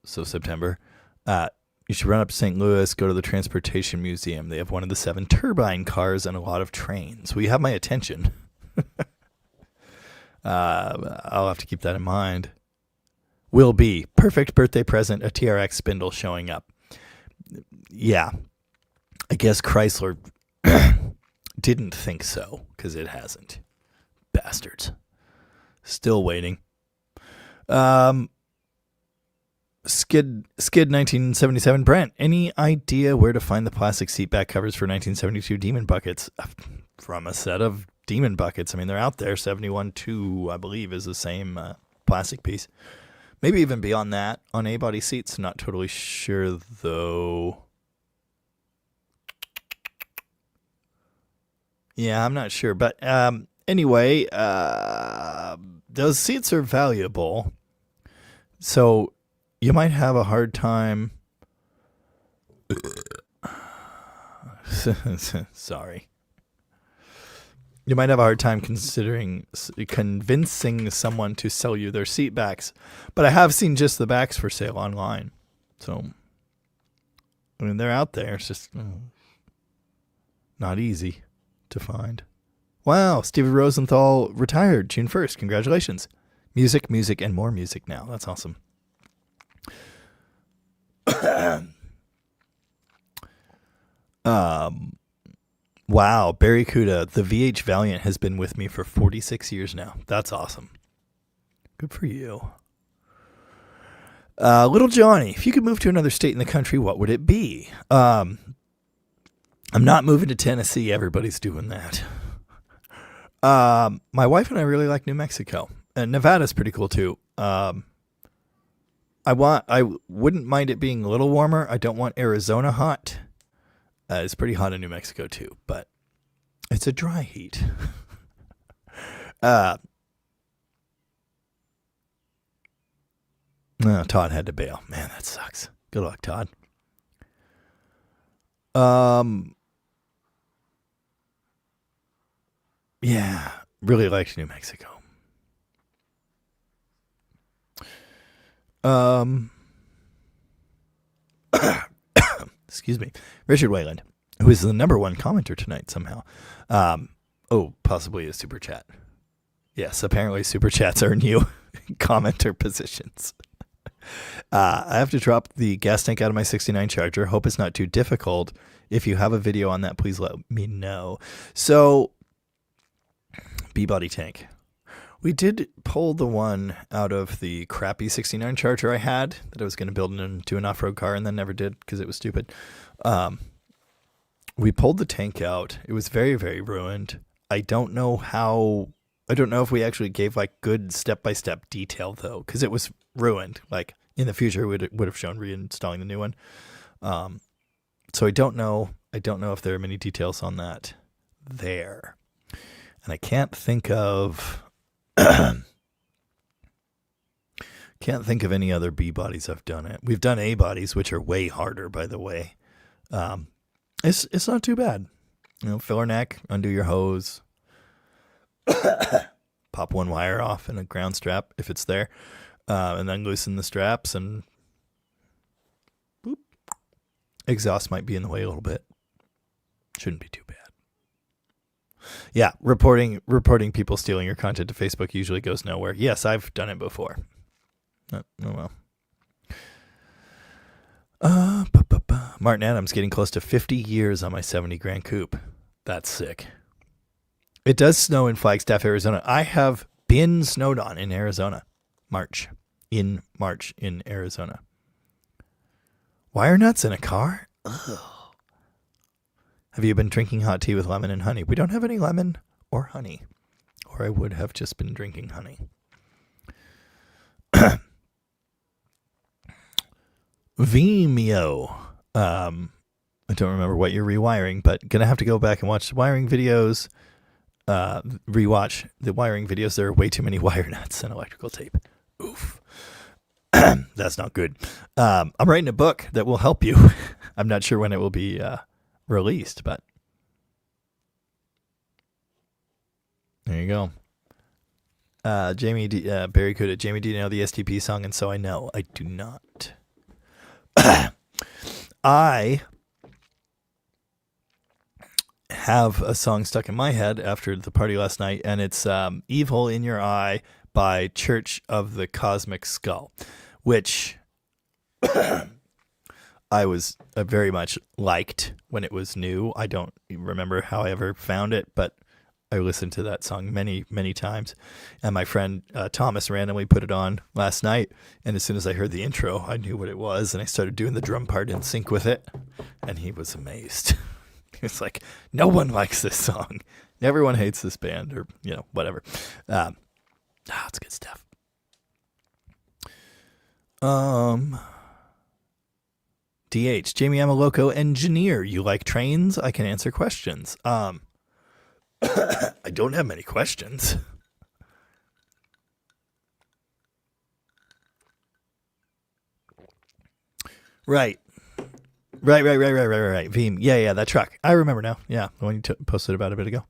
so September, you should run up to St. Louis, go to the Transportation Museum. They have one of the 7 turbine cars and a lot of trains. Well, you have my attention. I'll have to keep that in mind. Will be perfect birthday present, a TRX spindle showing up. Yeah, I guess Chrysler didn't think so because it hasn't. Bastards. Still waiting. Um, Skid 1977. Brent, any idea where to find the plastic seat back covers for 1972 Demon buckets? From a set of Demon buckets. I mean, they're out there. 71-2, I believe, is the same plastic piece. Maybe even beyond that on A-body seats. Not totally sure, though. Yeah, I'm not sure. But anyway, those seats are valuable. So you might have a hard time. Sorry. You might have a hard time considering convincing someone to sell you their seat backs. But I have seen just the backs for sale online. So, I mean, they're out there. It's just not easy to find. Wow, Stevie Rosenthal retired June 1st. Congratulations. Music, music, and more music now. That's awesome. Wow, Barracuda, the VH Valiant has been with me for 46 years now. That's awesome. Good for you. Little Johnny, if you could move to another state in the country, what would it be? I'm not moving to Tennessee. Everybody's doing that. My wife and I really like New Mexico. And Nevada's pretty cool too. I wouldn't mind it being a little warmer. I don't want Arizona hot. It's pretty hot in New Mexico too, but it's a dry heat. Todd had to bail. Man, that sucks. Good luck, Todd. Yeah, really liked New Mexico. Excuse me. Richard Wayland, who is the number one commenter tonight somehow. Possibly a super chat. Yes, apparently super chats earn you commenter positions. I have to drop the gas tank out of my 69 Charger. Hope it's not too difficult. If you have a video on that, please let me know. So, B-body tank. We did pull the one out of the crappy 69 Charger I had that I was going to build into an off-road car and then never did because it was stupid. We pulled the tank out. It was very, very ruined. I don't know if we actually gave like good step-by-step detail though, because it was ruined. Like in the future, we would have shown reinstalling the new one. So I don't know. I don't know if there are many details on that there. And I can't think of any other B bodies I've done it. We've done A bodies, which are way harder, by the way. It's not too bad. You know, filler neck, undo your hose, pop one wire off in a ground strap if it's there, and then loosen the straps and boop. Exhaust might be in the way a little bit. Shouldn't be too bad. Yeah, reporting people stealing your content to Facebook usually goes nowhere. Yes, I've done it before. Oh well. Martin Adams getting close to 50 years on my 70 Grand Coupe. That's sick. It does snow in Flagstaff, Arizona. I have been snowed on in Arizona. March in Arizona. Wire nuts in a car? Ugh. Have you been drinking hot tea with lemon and honey? We don't have any lemon or honey. Or I would have just been drinking honey. Vimeo. I don't remember what you're rewiring, but gonna have to go back and watch the wiring videos. Rewatch the wiring videos. There are way too many wire nuts and electrical tape. Oof. That's not good. I'm writing a book that will help you. I'm not sure when it will be released, but there you go. Barracuda. Jamie, do you know the STP song? And so I know. I do not. I have a song stuck in my head after the party last night, and it's Evil in Your Eye by Church of the Cosmic Skull, which I was very much liked when it was new. I don't remember how I ever found it, but I listened to that song many, many times. And my friend Thomas randomly put it on last night. And as soon as I heard the intro, I knew what it was. And I started doing the drum part in sync with it. And he was amazed. He was like, no one likes this song. Everyone hates this band, or, whatever. It's good stuff. DH, Jamie, I'm a loco engineer. You like trains? I can answer questions. I don't have many questions. Right. Veeam. Yeah, that truck. I remember now. Yeah, the one you posted about a bit ago.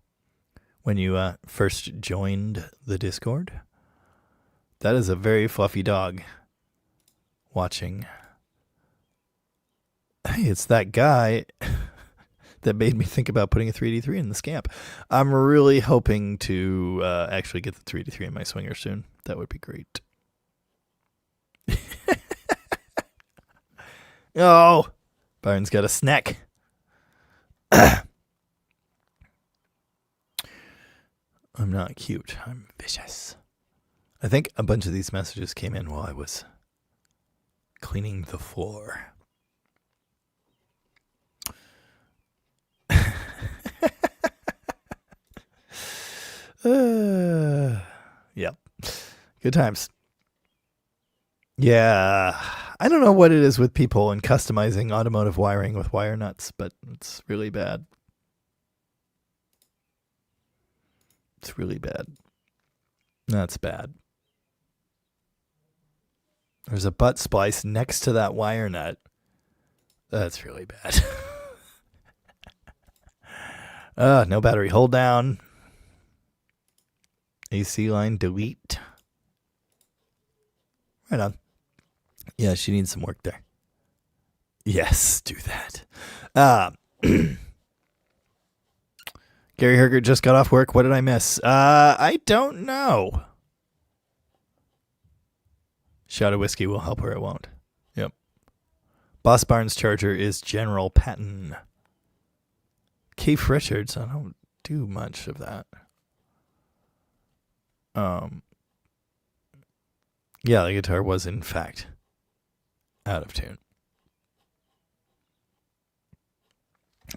When you first joined the Discord. That is a very fluffy dog. Watching. Hey, it's that guy that made me think about putting a 3D3 in the Scamp. I'm really hoping to actually get the 3D3 in my Swinger soon. That would be great. Oh, Byron's got a snack. I'm not cute. I'm vicious. I think a bunch of these messages came in while I was cleaning the floor. Yep. Good times. Yeah. I don't know what it is with people and customizing automotive wiring with wire nuts, but it's really bad. It's really bad. That's bad. There's a butt splice next to that wire nut. That's really bad. No battery hold down. AC line delete. Right on. Yeah, she needs some work there. Yes, do that. Gary Herger just got off work. What did I miss? I don't know. Shot of whiskey will help her. It won't. Yep. Boss Barnes charger is General Patton. Keith Richards. I don't do much of that. Yeah, the guitar was in fact out of tune.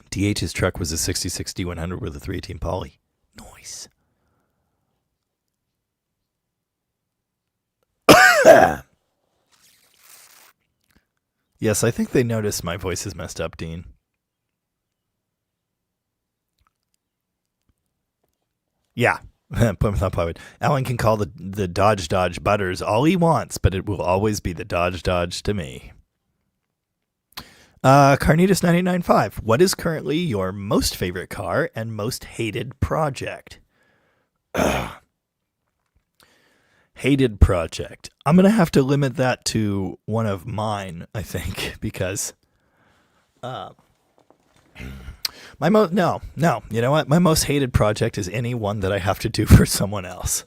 DH's truck was a 66 D100 with a 318 poly. Nice. Yes, I think they noticed my voice is messed up, Dean. Yeah. Plymouth on Plywood. Alan can call the Dodge Butters all he wants, but it will always be the Dodge to me. Carnitas 985. What is currently your most favorite car and most hated project? Hated project. I'm going to have to limit that to one of mine, I think, because you know what? My most hated project is any one that I have to do for someone else.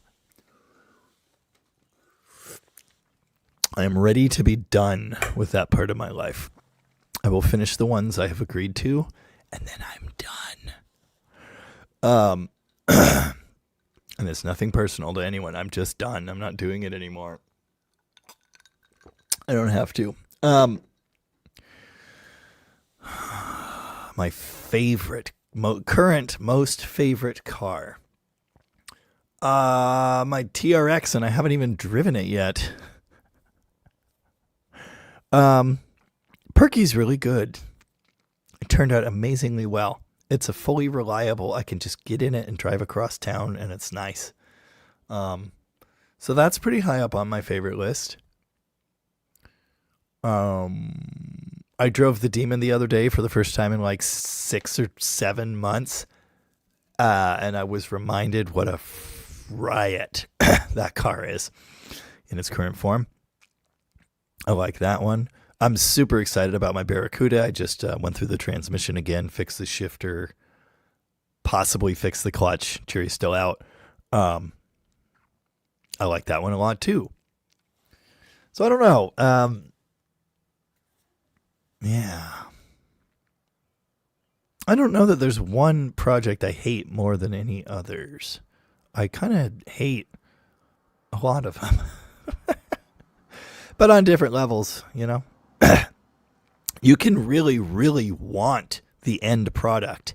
I am ready to be done with that part of my life. I will finish the ones I have agreed to, and then I'm done. And it's nothing personal to anyone. I'm just done. I'm not doing it anymore. I don't have to. My favorite, current most favorite car. My TRX, and I haven't even driven it yet. Perky's really good. It turned out amazingly well. It's a fully reliable. I can just get in it and drive across town, and it's nice. So that's pretty high up on my favorite list. I drove the Demon the other day for the first time in like 6 or 7 months, and I was reminded what a riot that car is in its current form. I like that one. I'm super excited about my Barracuda. I just went through the transmission again, fixed the shifter, possibly fixed the clutch. Jury's still out. I like that one a lot too. So I don't know. Yeah. I don't know that there's one project I hate more than any others. I kind of hate a lot of them. But on different levels, you know. You can really, really want the end product,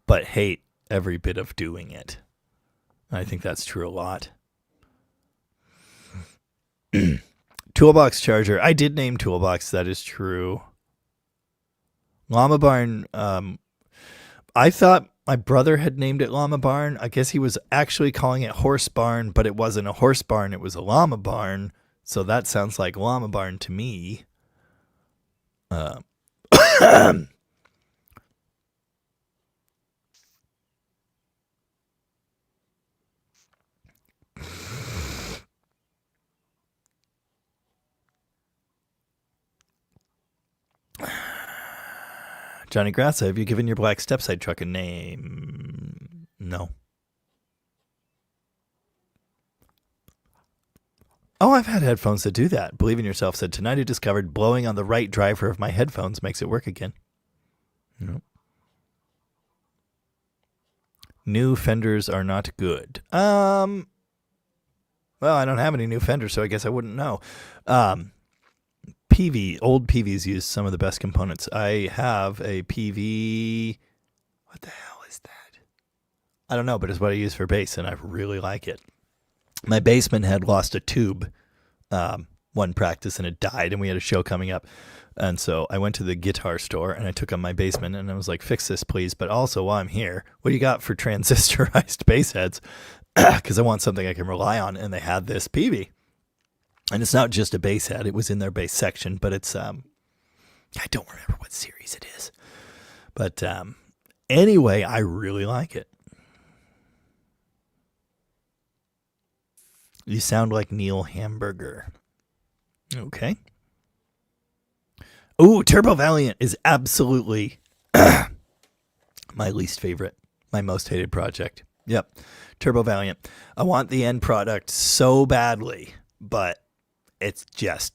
but hate every bit of doing it. I think that's true a lot. Toolbox Charger. I did name Toolbox. That is true. Llama Barn. I thought my brother had named it Llama Barn. I guess he was actually calling it Horse Barn, but it wasn't a horse barn. It was a llama barn. So that sounds like Llama Barn to me. Johnny Grassa, have you given your black stepside truck a name? No. Oh, I've had headphones that do that. Believe in Yourself said, tonight I discovered blowing on the right driver of my headphones makes it work again. No. New fenders are not good. Well, I don't have any new fenders, so I guess I wouldn't know. Old PVs use some of the best components. I have a PV. What the hell is that? I don't know, but it's what I use for bass, and I really like it. My bassman had lost a tube one practice, and it died, and we had a show coming up. And so I went to the guitar store, and I took on my bassman, and I was like, fix this, please. But also, while I'm here, what do you got for transistorized bass heads? Because I want something I can rely on, and they had this PV. And it's not just a bass head. It was in their bass section, but it's, I don't remember what series it is. But anyway, I really like it. You sound like Neil Hamburger. Okay. Ooh, Turbo Valiant is absolutely my least favorite, my most hated project. Yep, Turbo Valiant. I want the end product so badly, but it's just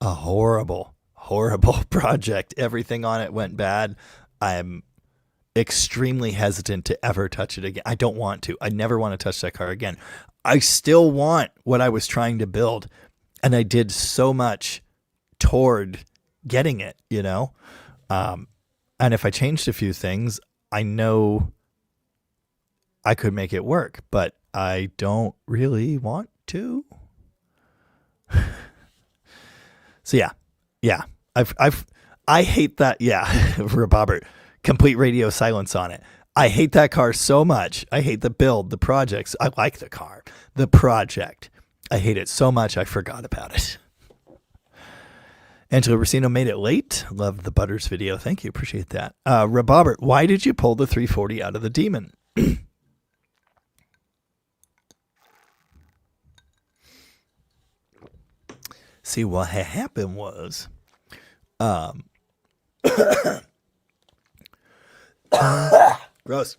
a horrible, horrible project. Everything on it went bad. I'm extremely hesitant to ever touch it again. I don't want to. I never want to touch that car again. I still want what I was trying to build, and I did so much toward getting it, you know? And if I changed a few things, I know I could make it work, but I don't really want to. So yeah. I hate that. Yeah. Robert, complete radio silence on it. I hate that car so much. I hate the build, the projects. I like the car, the project. I hate it so much. I forgot about it. Angelo Racino made it late. Love the Butters video. Thank you. Appreciate that. Robert, why did you pull the 340 out of the Demon? See, what had happened was, gross.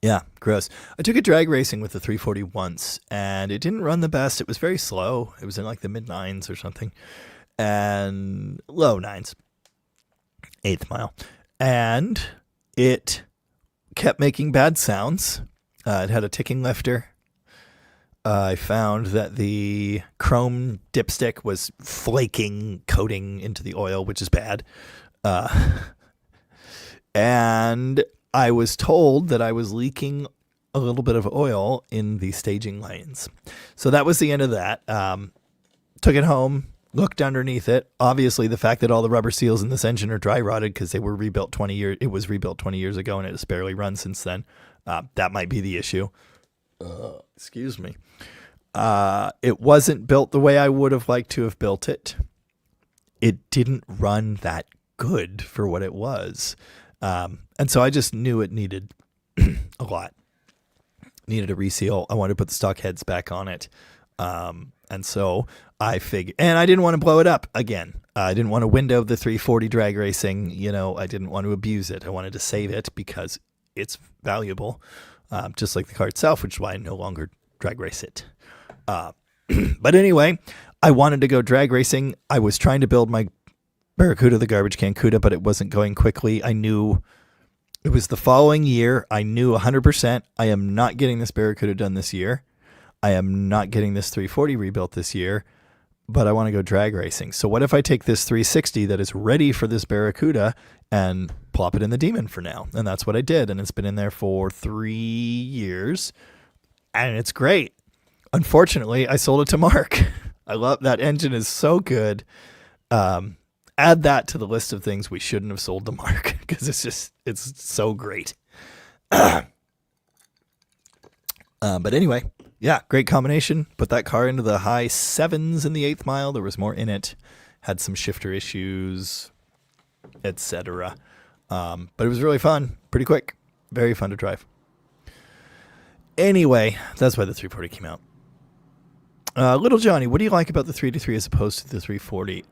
Yeah, gross. I took a drag racing with the 340 once, and it didn't run the best. It was very slow. It was in like the mid 9s or something, and low 9s, 8th mile. And it kept making bad sounds. It had a ticking lifter. I found that the chrome dipstick was flaking, coating into the oil, which is bad. And I was told that I was leaking a little bit of oil in the staging lanes. So that was the end of that. Took it home, looked underneath it. Obviously, the fact that all the rubber seals in this engine are dry rotted because they were rebuilt 20 years. It was rebuilt 20 years ago, and it has barely run since then. That might be the issue. Excuse me. It wasn't built the way I would have liked to have built it. It didn't run that good for what it was. And so I just knew it needed a lot. Needed a reseal. I wanted to put the stock heads back on it. And so I figured, and I didn't want to blow it up again. I didn't want to window the 340 drag racing. You know, I didn't want to abuse it. I wanted to save it because it's valuable. Just like the car itself, which is why I no longer drag race it. But anyway, I wanted to go drag racing. I was trying to build my Barracuda, the garbage can Cuda, but it wasn't going quickly. I knew it was the following year. I knew 100% I am not getting this Barracuda done this year. I am not getting this 340 rebuilt this year, but I want to go drag racing. So what if I take this 360 that is ready for this Barracuda and plop it in the Demon for now? And that's what I did. And it's been in there for 3 years and it's great. Unfortunately, I sold it to Mark. I love that engine is so good. Add that to the list of things we shouldn't have sold to Mark because it's so great. But anyway, yeah, great combination. Put that car into the high 7s in the 8th mile. There was more in it. Had some shifter issues, etc. But it was really fun. Pretty quick. Very fun to drive. Anyway, that's why the 340 came out. Little Johnny, what do you like about the 383 as opposed to the 340?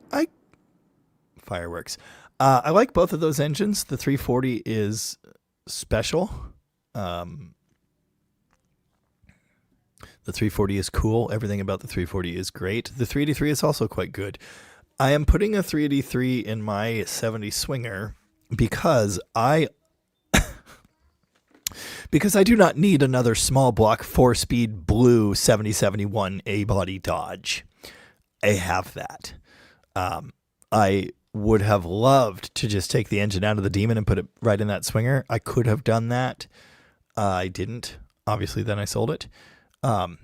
Fireworks. I like both of those engines. The 340 is special. The 340 is cool. Everything about the 340 is great. The 383 is also quite good. I am putting a 383 in my 70 Swinger because I do not need another small block 4-speed blue 7071 A-body Dodge. I have that. I would have loved to just take the engine out of the Demon and put it right in that Swinger. I could have done that. I didn't. Obviously, then I sold it. I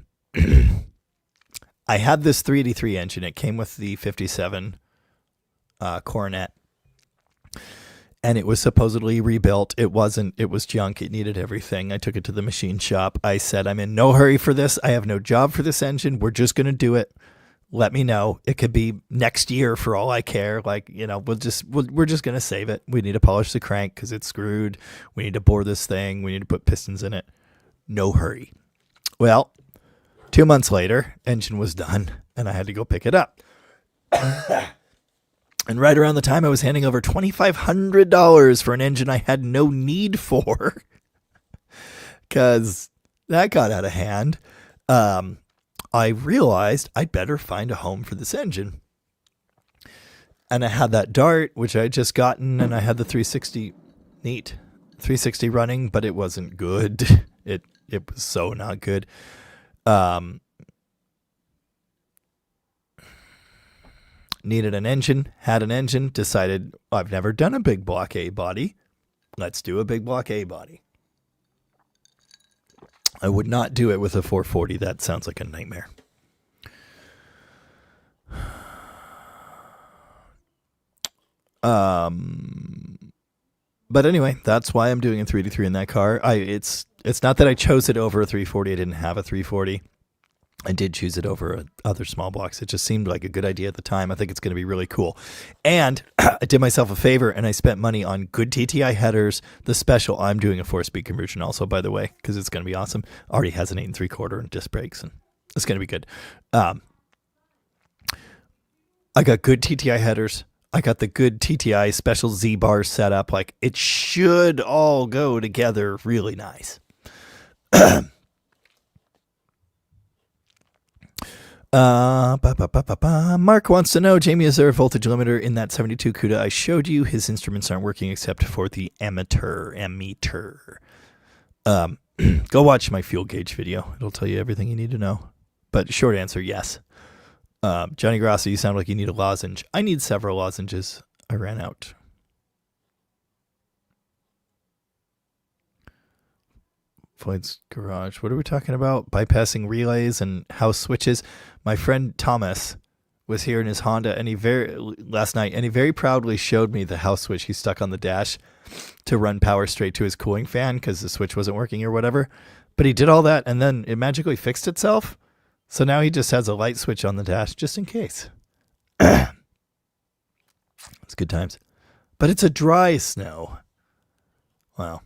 had this 383 engine. It came with the 57 Coronet. And it was supposedly rebuilt. It wasn't. It was junk. It needed everything. I took it to the machine shop. I said, I'm in no hurry for this. I have no job for this engine. We're just going to do it. Let me know. It could be next year for all I care. Like, we're just going to save it. We need to polish the crank because it's screwed. We need to bore this thing. We need to put pistons in it. No hurry. Well, 2 months later, engine was done and I had to go pick it up. And right around the time I was handing over $2,500 for an engine I had no need for because that got out of hand, I realized I'd better find a home for this engine. And I had that Dart, which I had just gotten, and I had the 360 running, but it wasn't good. It was so not good. Needed an engine, had an engine, decided I've never done a big block A body. Let's do a big block A body. I would not do it with a 440. That sounds like a nightmare. But anyway, that's why I'm doing a 383 in that car. It's not that I chose it over a 340. I didn't have a 340. I did choose it over other small blocks. It just seemed like a good idea at the time. I think it's going to be really cool. And I did myself a favor and I spent money on good TTI headers. The special, I'm doing a 4-speed conversion also, by the way, because it's going to be awesome. Already has an 8 3/4 and disc brakes, and it's going to be good. I got good TTI headers. I got the good TTI special Z bar set up. Like, it should all go together really nice. Mark wants to know, Jamie, is there a voltage limiter in that 72 CUDA I showed you? His instruments aren't working except for the emitter. Go watch my fuel gauge video. It'll tell you everything you need to know. But short answer, yes. Johnny Grassi, you sound like you need a lozenge. I need several lozenges. I ran out. Floyd's Garage. What are we talking about? Bypassing relays and house switches. My friend Thomas was here in his Honda last night, and he very proudly showed me the house switch he stuck on the dash to run power straight to his cooling fan because the switch wasn't working or whatever. But he did all that, and then it magically fixed itself. So now he just has a light switch on the dash just in case. It's good times. But it's a dry snow. Wow.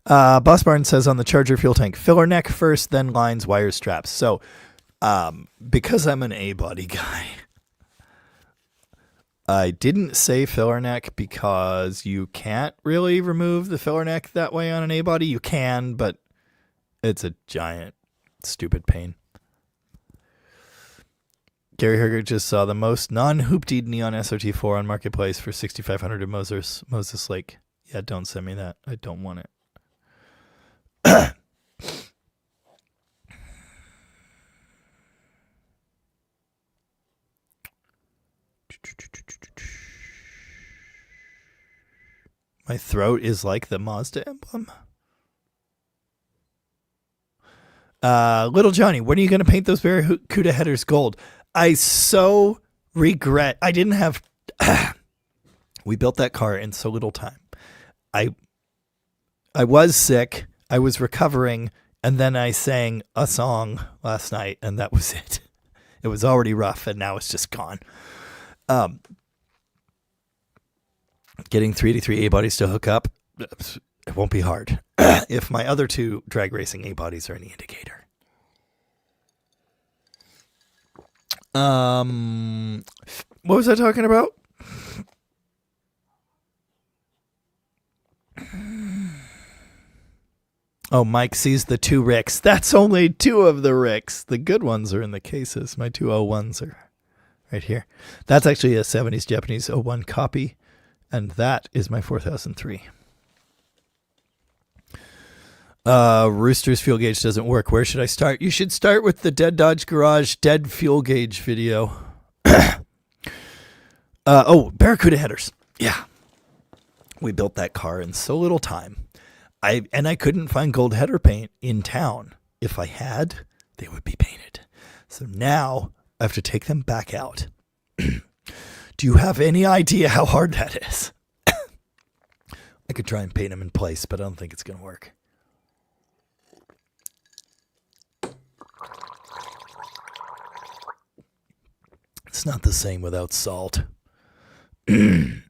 Boss Barn says on the Charger fuel tank, filler neck first, then lines, wires, straps. So because I'm an A-body guy, I didn't say filler neck because you can't really remove the filler neck that way on an A-body. You can, but it's a giant, stupid pain. Gary Herger just saw the most non-hooptied Neon SRT4 on Marketplace for 6,500 in Moses Lake. Yeah, don't send me that. I don't want it. My throat is like the Mazda emblem. Little Johnny, when are you going to paint those Barracuda headers gold? I so regret. I didn't have... We built that car in so little time. I was sick. I was recovering. And then I sang a song last night, and that was it. It was already rough, and now it's just gone. Getting 383 A-bodies to hook up, it won't be hard. If my other two drag racing A-bodies are any indicator. What was I talking about? Oh, Mike sees the two Ricks. That's only two of the Ricks. The good ones are in the cases. My two 01s are right here. That's actually a 70s Japanese 01 copy. And that is my 4003. Rooster's fuel gauge doesn't work. Where should I start? You should start with the Dead Dodge Garage Dead Fuel Gauge video. Barracuda headers. Yeah. We built that car in so little time. I couldn't find gold header paint in town. If I had, they would be painted. So now I have to take them back out. Do you have any idea how hard that is? I could try and paint them in place, but I don't think it's going to work. It's not the same without salt. You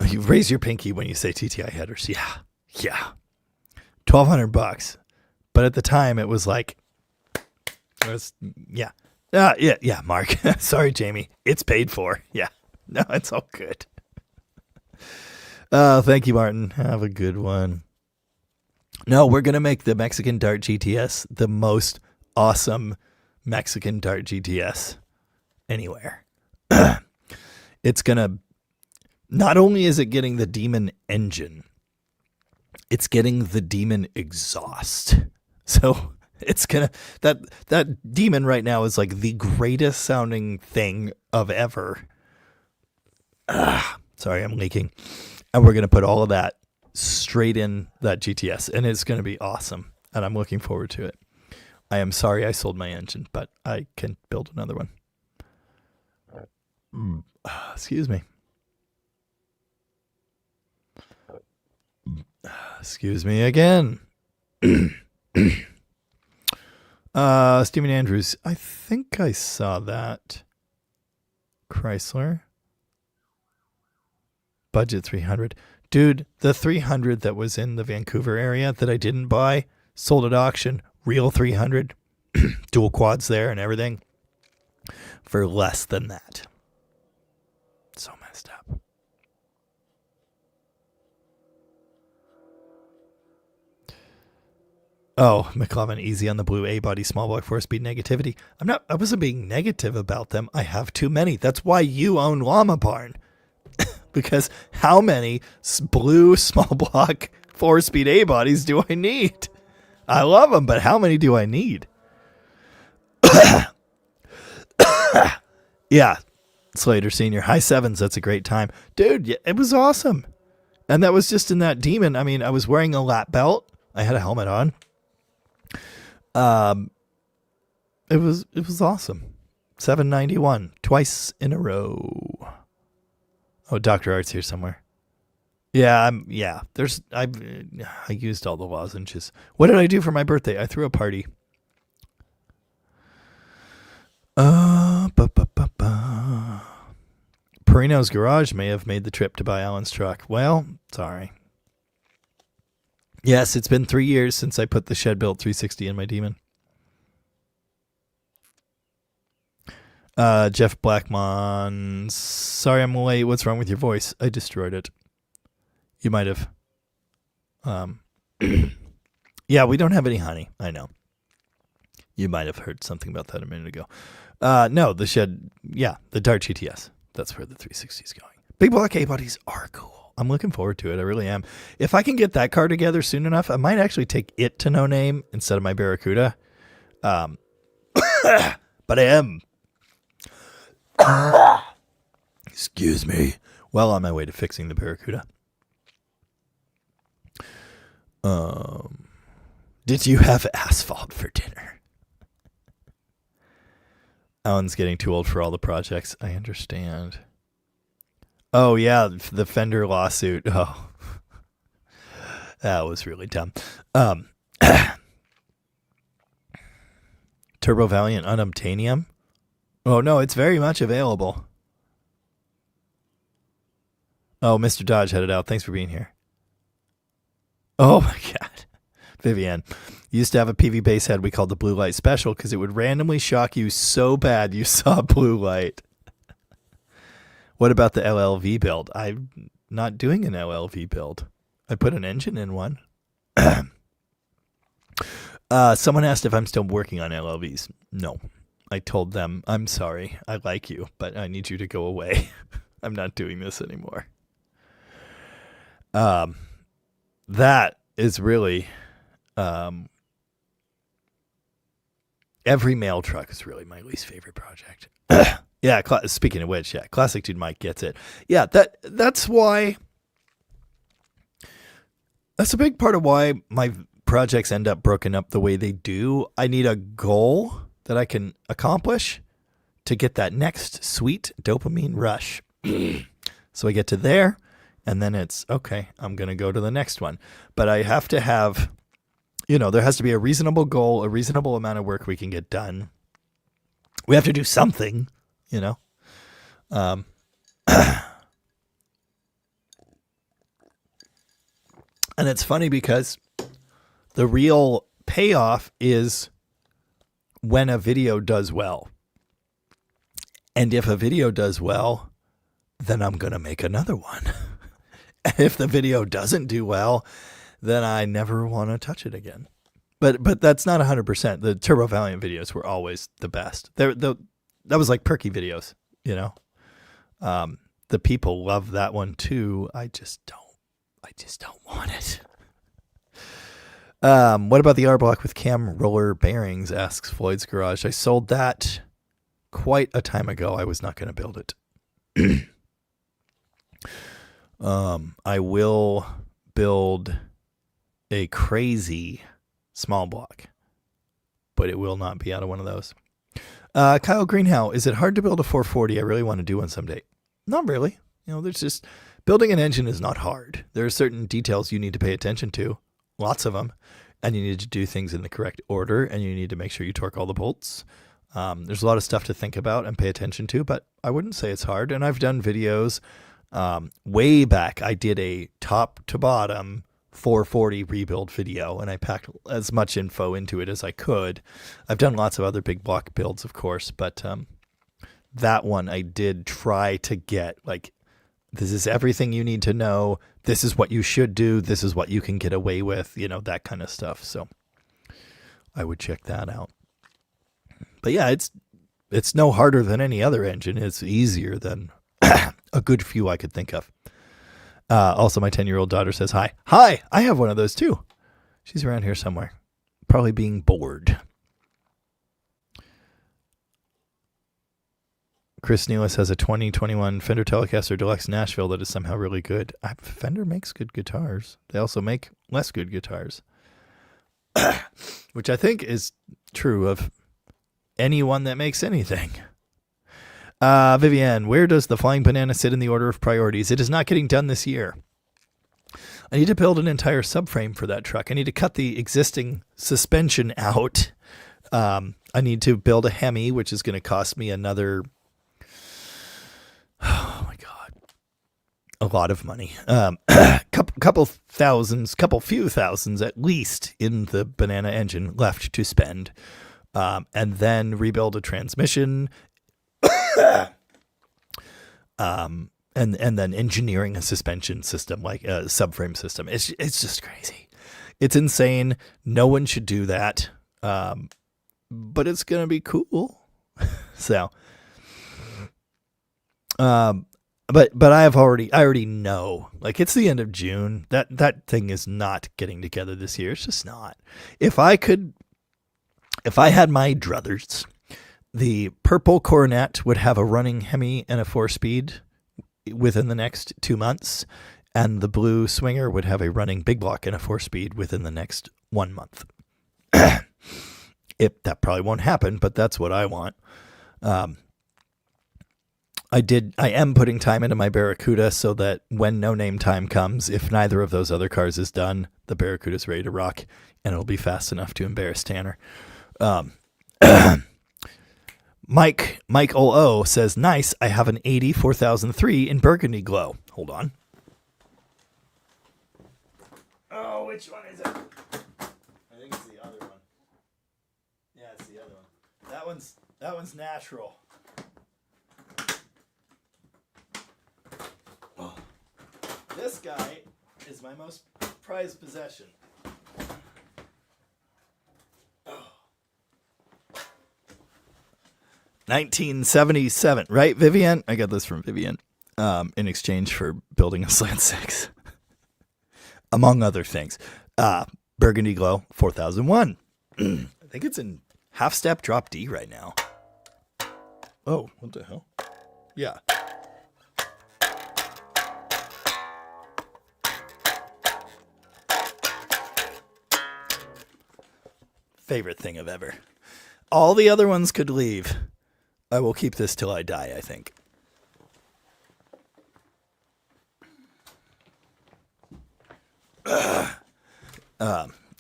raise your pinky when you say TTI headers. Yeah. $1,200. But at the time, it was like, yeah. Yeah, Mark. Sorry, Jamie. It's paid for. Yeah. No, it's all good. Thank you, Martin. Have a good one. No, we're going to make the Mexican Dart GTS the most awesome Mexican Dart GTS anywhere. It's going to... Not only is it getting the Demon engine, it's getting the Demon exhaust. So... It's gonna that Demon right now is like the greatest sounding thing of ever. Sorry, I'm leaking. And we're gonna put all of that straight in that GTS, and it's gonna be awesome. And I'm looking forward to it. I am sorry I sold my engine, but I can build another one. Excuse me. Excuse me again. Stephen Andrews, I think I saw that. Chrysler. Budget 300. Dude, the 300 that was in the Vancouver area that I didn't buy, sold at auction, real 300, dual quads there and everything, for less than that. So messed up. Oh, McLovin, easy on the blue A-body small block 4-speed negativity. I wasn't being negative about them. I have too many. That's why you own Llama Barn. Because how many blue small block 4-speed A-bodies do I need? I love them, but how many do I need? Yeah. Slater Senior, high sevens. That's a great time. Dude, it was awesome. And that was just in that Demon. I mean, I was wearing a lap belt. I had a helmet on. It was awesome. 791 twice in a row. Oh, Dr. Art's here somewhere. Yeah, I used all the lozenges. What did I do for my birthday? I threw a party. Perino's Garage may have made the trip to buy Alan's truck. Well, sorry. Yes, it's been 3 years since I put the shed-built 360 in my Demon. Jeff Blackmon, sorry I'm late. What's wrong with your voice? I destroyed it. You might have. Yeah, we don't have any honey. I know. You might have heard something about that a minute ago. No, the Shed, yeah, the Dart GTS. That's where the 360 is going. Big block A-bodies are cool. I'm looking forward to it. I really am. If I can get that car together soon enough, I might actually take it to No Name instead of my Barracuda. But I am, excuse me, well on my way to fixing the Barracuda. Did you have asphalt for dinner? Alan's getting too old for all the projects. I understand. Oh, yeah, the Fender lawsuit. Oh, that was really dumb. Turbo Valiant Unobtainium? Oh, no, it's very much available. Oh, Mr. Dodge headed out. Thanks for being here. Oh, my God. Vivian, used to have a PV bass head we called the Blue Light Special because it would randomly shock you so bad you saw blue light. What about the LLV build? I'm not doing an LLV build. I put an engine in one. Someone asked if I'm still working on LLVs. No. I told them, I'm sorry. I like you, but I need you to go away. I'm not doing this anymore. That is really... every mail truck is really my least favorite project. Yeah, speaking of which, yeah, Classic Dude Mike gets it. Yeah, that's why. That's a big part of why my projects end up broken up the way they do. I need a goal that I can accomplish to get that next sweet dopamine rush. So I get to there, and then it's, okay, I'm going to go to the next one. But I have to have, there has to be a reasonable goal, a reasonable amount of work we can get done. We have to do something, And it's funny because the real payoff is when a video does well. And if a video does well, then I'm going to make another one. And if the video doesn't do well, then I never want to touch it again. But that's not 100%. The Turbo Valiant videos were always the best. That was like perky videos, The people love that one too. I just don't want it. What about the R block with cam roller bearings? Asks Floyd's Garage. I sold that quite a time ago. I was not going to build it. I will build a crazy small block, but it will not be out of one of those. Kyle Greenhow, is it hard to build a 440? I really want to do one someday. Not really. There's just, building an engine is not hard. There are certain details you need to pay attention to, lots of them, and you need to do things in the correct order, and you need to make sure you torque all the bolts. There's a lot of stuff to think about and pay attention to, but I wouldn't say it's hard. And I've done videos way back. I did a top to bottom 440 rebuild video, and I packed as much info into it as I could. I've done lots of other big block builds, of course, but that one I did try to get, this is everything you need to know. This is what you should do. This is what you can get away with, that kind of stuff. So I would check that out. But yeah, it's no harder than any other engine. It's easier than a good few I could think of. Also, my 10-year-old daughter says hi. Hi, I have one of those too. She's around here somewhere, probably being bored. Chris Nealis has a 2021 Fender Telecaster Deluxe Nashville that is somehow really good. Fender makes good guitars. They also make less good guitars, which I think is true of anyone that makes anything. Vivienne, where does the Flying Banana sit in the order of priorities? It is not getting done this year. I need to build an entire subframe for that truck. I need to cut the existing suspension out. I need to build a Hemi, which is going to cost me another, oh my God, a lot of money. Couple few thousands at least in the Banana engine left to spend. And then rebuild a transmission. And then engineering a suspension system, like a subframe system. It's just crazy. It's insane. No one should do that. but it's going to be cool. So, but I already know, like, it's the end of June. That thing is not getting together this year. It's just not. If I had my druthers, the purple Coronet would have a running Hemi and a 4-speed within the next 2 months, and the blue Swinger would have a running big block and a 4-speed within the next 1 month. That probably won't happen, but that's what I want. I am putting time into my Barracuda so that when no name time comes, if neither of those other cars is done, the Barracuda's ready to rock, and it'll be fast enough to embarrass Tanner. Mike O says, nice, I have an 80 4003 in Burgundy Glow. Hold on. Oh, which one is it? I think it's the other one. Yeah, it's the other one. That one's natural. Oh. This guy is my most prized possession. 1977, right, Vivian? I got this from Vivian in exchange for building a Slant 6, among other things. Burgundy Glow 4001. I think it's in half step drop D right now. Oh, what the hell? Yeah. Favorite thing of ever. All the other ones could leave. I will keep this till I die, I think.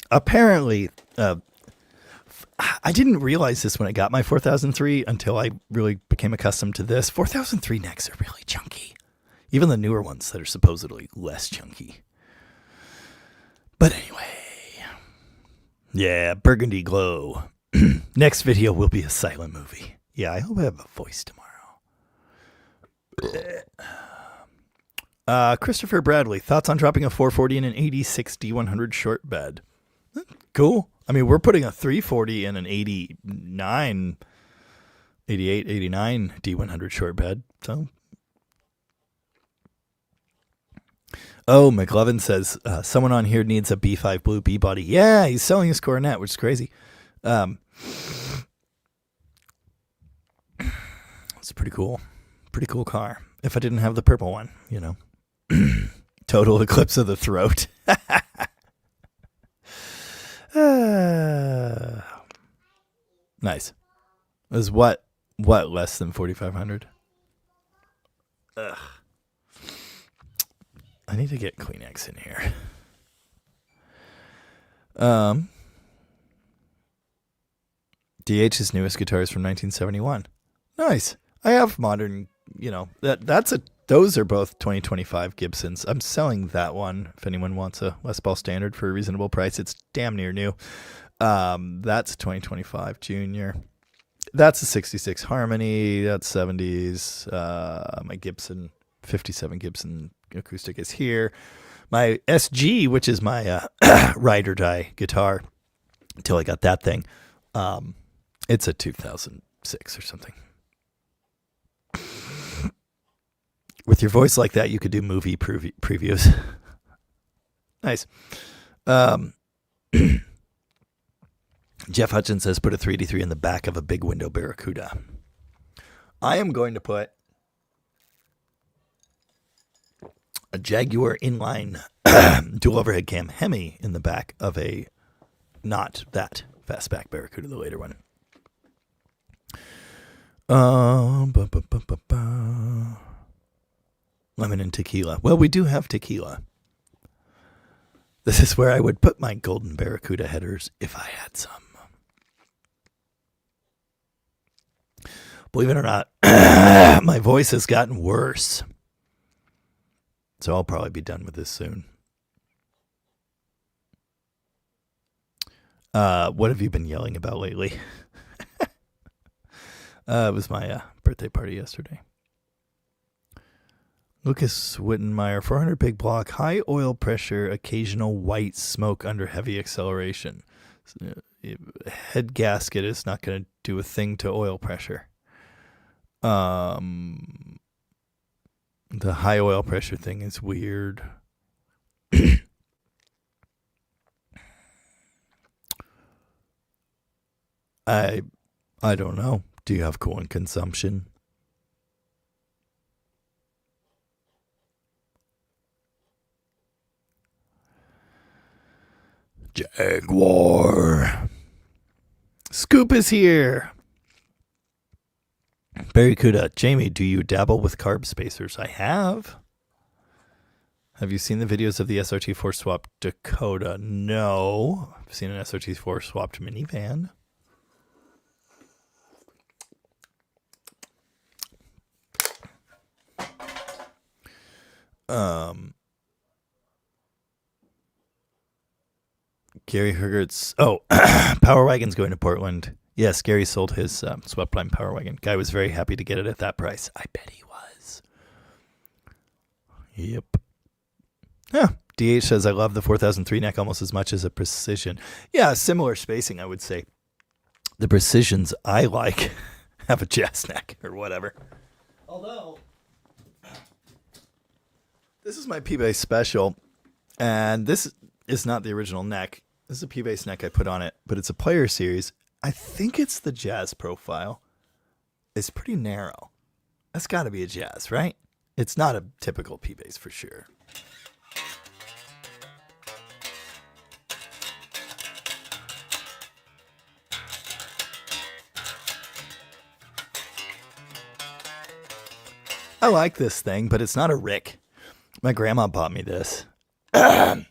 Apparently, I didn't realize this when I got my 4003 until I really became accustomed to this. 4003 necks are really chunky. Even the newer ones that are supposedly less chunky. But anyway. Yeah, Burgundy Glow. Next video will be a silent movie. Yeah, I hope I have a voice tomorrow. Christopher Bradley, thoughts on dropping a 440 in an 86 D100 short bed? Cool. I mean, we're putting a 340 in an 89, 88, 89 D100 short bed. So, oh, McLovin says, someone on here needs a B5 blue B-body. Yeah, he's selling his Coronet, which is crazy. It's pretty cool. Pretty cool car. If I didn't have the purple one, you know. Total eclipse of the throat. Nice. It was what less than 4,500? Ugh. I need to get Kleenex in here. DH's newest guitar is from 1971. Nice. I have modern, you know, those are both 2025 Gibsons. I'm selling that one if anyone wants a Les Paul Standard for a reasonable price. It's damn near new. That's 2025 Junior. That's a 66 Harmony. That's 70s. My Gibson 57 Gibson acoustic is here. My SG, which is my ride or die guitar, until I got that thing. It's a 2006 or something. With your voice like that, you could do movie previews. Nice. Jeff Hutchins says, put a 383 in the back of a big window Barracuda. I am going to put a Jaguar inline dual overhead cam Hemi in the back of a not that fastback Barracuda, the later one. Lemon and tequila. Well, we do have tequila. This is where I would put my golden Barracuda headers if I had some. Believe it or not, my voice has gotten worse. So I'll probably be done with this soon. What have you been yelling about lately? It was my birthday party yesterday. Lucas Wittenmeyer, 400 big block, high oil pressure, occasional white smoke under heavy acceleration. Head gasket is not going to do a thing to oil pressure. The high oil pressure thing is weird. I don't know. Do you have coolant consumption? Jaguar. Scoop is here. Barracuda. Jamie, do you dabble with carb spacers? I have. Have you seen the videos of the SRT4 swapped Dakota? No. I've seen an SRT4 swapped minivan. Gary Hergert's Power Wagon's going to Portland. Yes, Gary sold his swept line Power Wagon. Guy was very happy to get it at that price. I bet he was. Yep. Yeah. DH says, I love the 4003 neck almost as much as a Precision. Yeah, similar spacing, I would say. The Precisions I like have a jazz neck or whatever. Although, this is my P-Base special, and this is not the original neck. This is a P-Base neck I put on it, but it's a player series. I think it's the jazz profile. It's pretty narrow. That's got to be a jazz, right? It's not a typical P-Base for sure. I like this thing, but it's not a Rick. My grandma bought me this at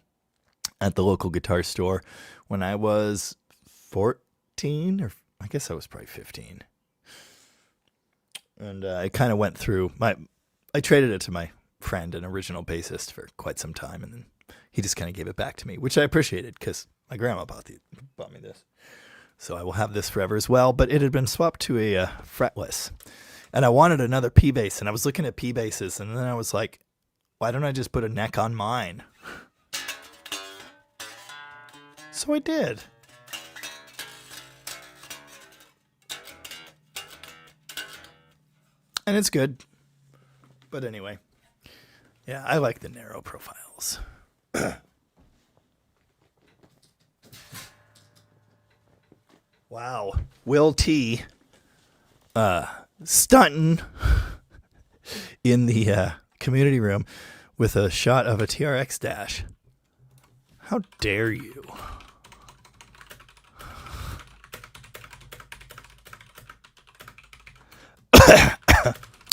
the local guitar store when I was 14, or I guess I was probably 15. And I kind of went through I traded it to my friend, an original bassist, for quite some time, and then he just kind of gave it back to me, which I appreciated because my grandma bought me this. So I will have this forever as well, but it had been swapped to a fretless. And I wanted another P-Bass, and I was looking at P-Basses, and then I was like, why don't I just put a neck on mine? So I did. And it's good. But anyway. Yeah, I like the narrow profiles. Wow. Will T. Stunting in the community room with a shot of a TRX dash. How dare you?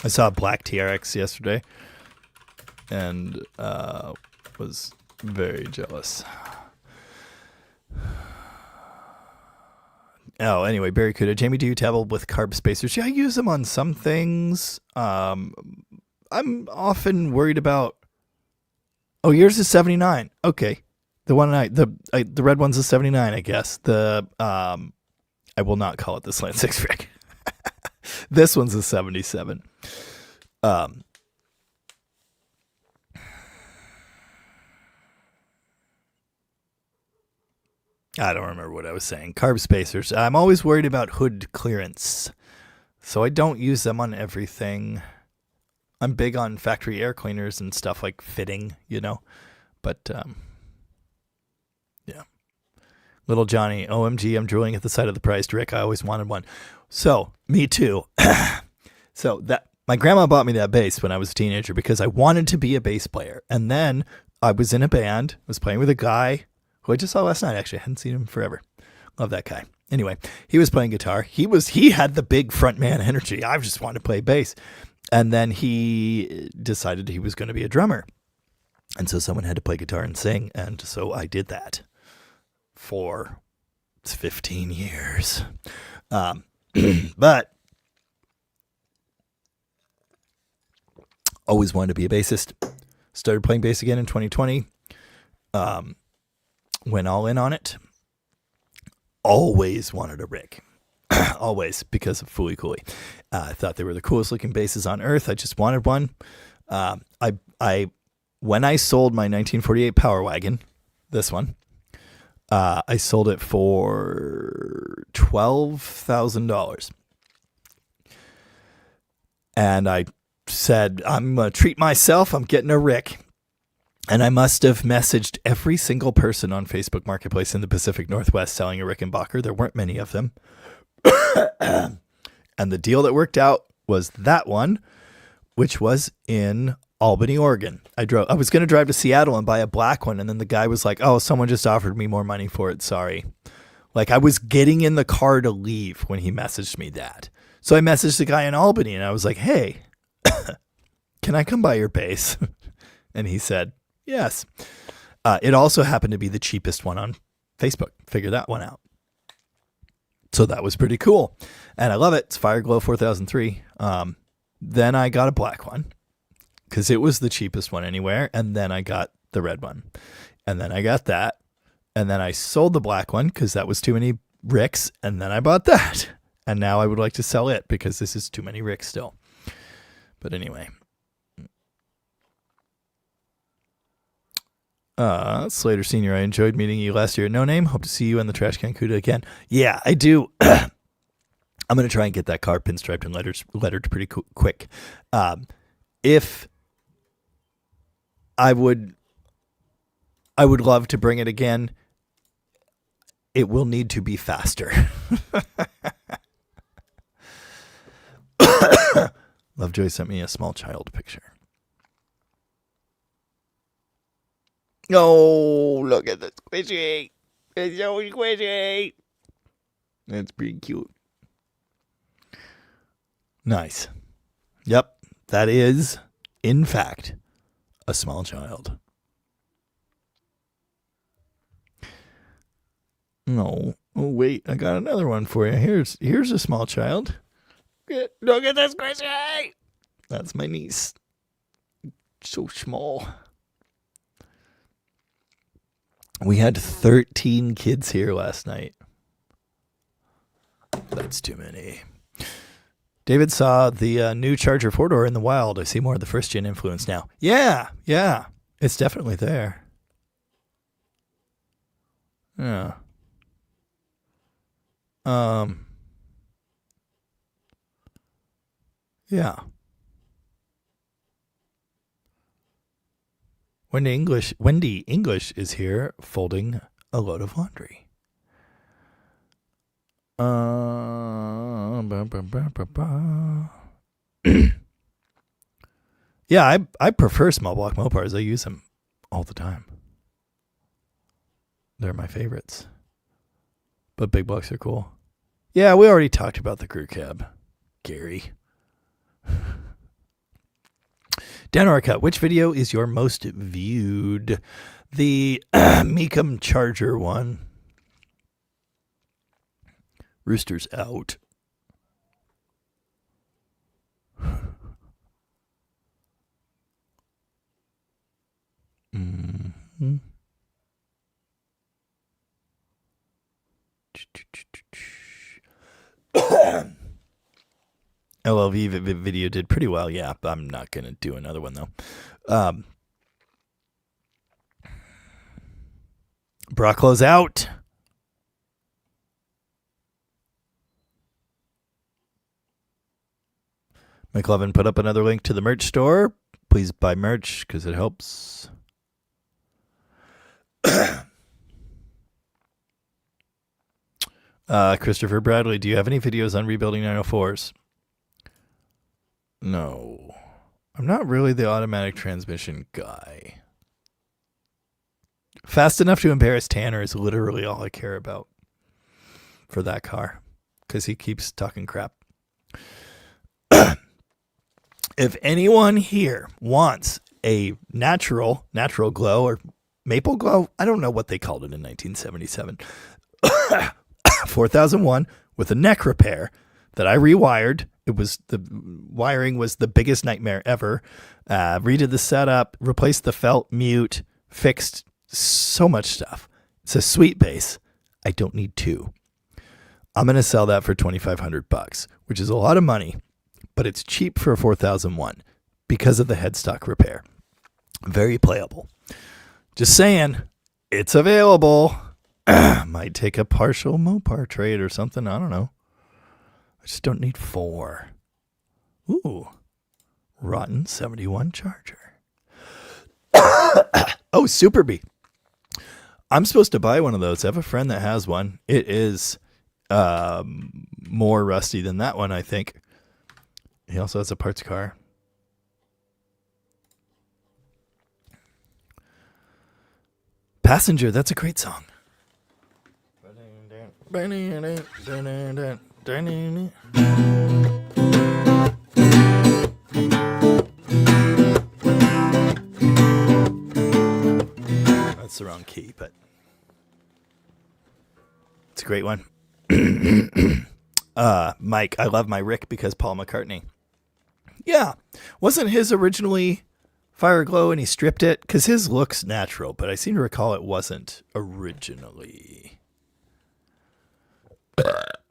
I saw a black TRX yesterday and was very jealous. Oh, anyway, Barracuda. Jamie, do you dabble with carb spacers? Yeah, I use them on some things. I'm often worried about. Oh, yours is 79. Okay, the one the red one's a 79, I guess. I will not call it the slant six rig. This one's a 77. I don't remember what I was saying. Carb spacers. I'm always worried about hood clearance, so I don't use them on everything. I'm big on factory air cleaners and stuff like fitting, But, yeah. Little Johnny, OMG, I'm drooling at the sight of the price. Rick, I always wanted one. So, me too. So, my grandma bought me that bass when I was a teenager because I wanted to be a bass player. And then I was in a band, was playing with a guy who I just saw last night, actually. I hadn't seen him forever. Love that guy. Anyway, he was playing guitar. He had the big frontman energy. I just wanted to play bass. And then he decided he was going to be a drummer. And so someone had to play guitar and sing. And so I did that for 15 years. But always wanted to be a bassist. Started playing bass again in 2020. Went all in on it. Always wanted a Rick. Always, because of Fooly Cooly. I thought they were the coolest looking basses on earth. I just wanted one. When I sold my 1948 Power Wagon, this one, I sold it for $12,000. And I said, I'm going to treat myself. I'm getting a Rick. And I must have messaged every single person on Facebook Marketplace in the Pacific Northwest selling a Rickenbacker. There weren't many of them. And the deal that worked out was that one, which was in Albany, Oregon. I was going to drive to Seattle and buy a black one. And then the guy was like, oh, someone just offered me more money for it. Sorry. Like, I was getting in the car to leave when he messaged me that. So I messaged the guy in Albany and I was like, hey, can I come by your base? And he said, yes. It also happened to be the cheapest one on Facebook. Figure that one out. So that was pretty cool. And I love it. It's Fireglow 4003. Then I got a black one because it was the cheapest one anywhere. And then I got the red one. And then I got that. And then I sold the black one because that was too many Ricks. And then I bought that. And now I would like to sell it because this is too many Ricks still. But anyway. Slater Sr., I enjoyed meeting you last year at No Name. Hope to see you in the Trash Can Cuda again. Yeah, I do. I'm going to try and get that car pinstriped and lettered pretty quick. If I would love to bring it again, it will need to be faster. Lovejoy sent me a small child picture. Oh, look at the squishy. It's so squishy. That's pretty cute. Nice. Yep, that is, in fact, a small child. No. Oh, wait, I got another one for you. Here's a small child. Look at this squishy. That's my niece. So small. We had 13 kids here last night. That's too many. David saw the new Charger 4-door in the wild. I see more of the first-gen influence now. Yeah. It's definitely there. Yeah. Yeah. Wendy English is here folding a load of laundry. Yeah, I prefer small block Mopars. I use them all the time. They're my favorites. But big blocks are cool. Yeah, we already talked about the crew cab, Gary. Dan Orcutt, which video is your most viewed? The Mecum Charger one. Rooster's out. Mm-hmm. LLV video did pretty well. Yeah, I'm not going to do another one, though. Brocklo's out. McLovin put up another link to the merch store. Please buy merch because it helps. Christopher Bradley, do you have any videos on rebuilding 904s? No. I'm not really the automatic transmission guy. Fast enough to embarrass Tanner is literally all I care about for that car because he keeps talking crap. If anyone here wants a natural glow or maple glow, I don't know what they called it in 1977, 4001 with a neck repair that I rewired. The wiring was the biggest nightmare ever. Redid the setup, replaced the felt mute, fixed so much stuff. It's a sweet base. I don't need two. I'm going to sell that for $2,500, which is a lot of money, but it's cheap for a 4001 because of the headstock repair. Very playable. Just saying, it's available. Might take a partial Mopar trade or something. I don't know. I just don't need 4. Ooh. Rotten 71 Charger. Oh, Super Bee. I'm supposed to buy one of those. I have a friend that has one. It is more rusty than that one, I think. He also has a parts car. Passenger, that's a great song. That's the wrong key, but it's a great one. Mike, I love my Rick because Paul McCartney. Yeah. Wasn't his originally Fire Glow and he stripped it? Because his looks natural, but I seem to recall it wasn't originally.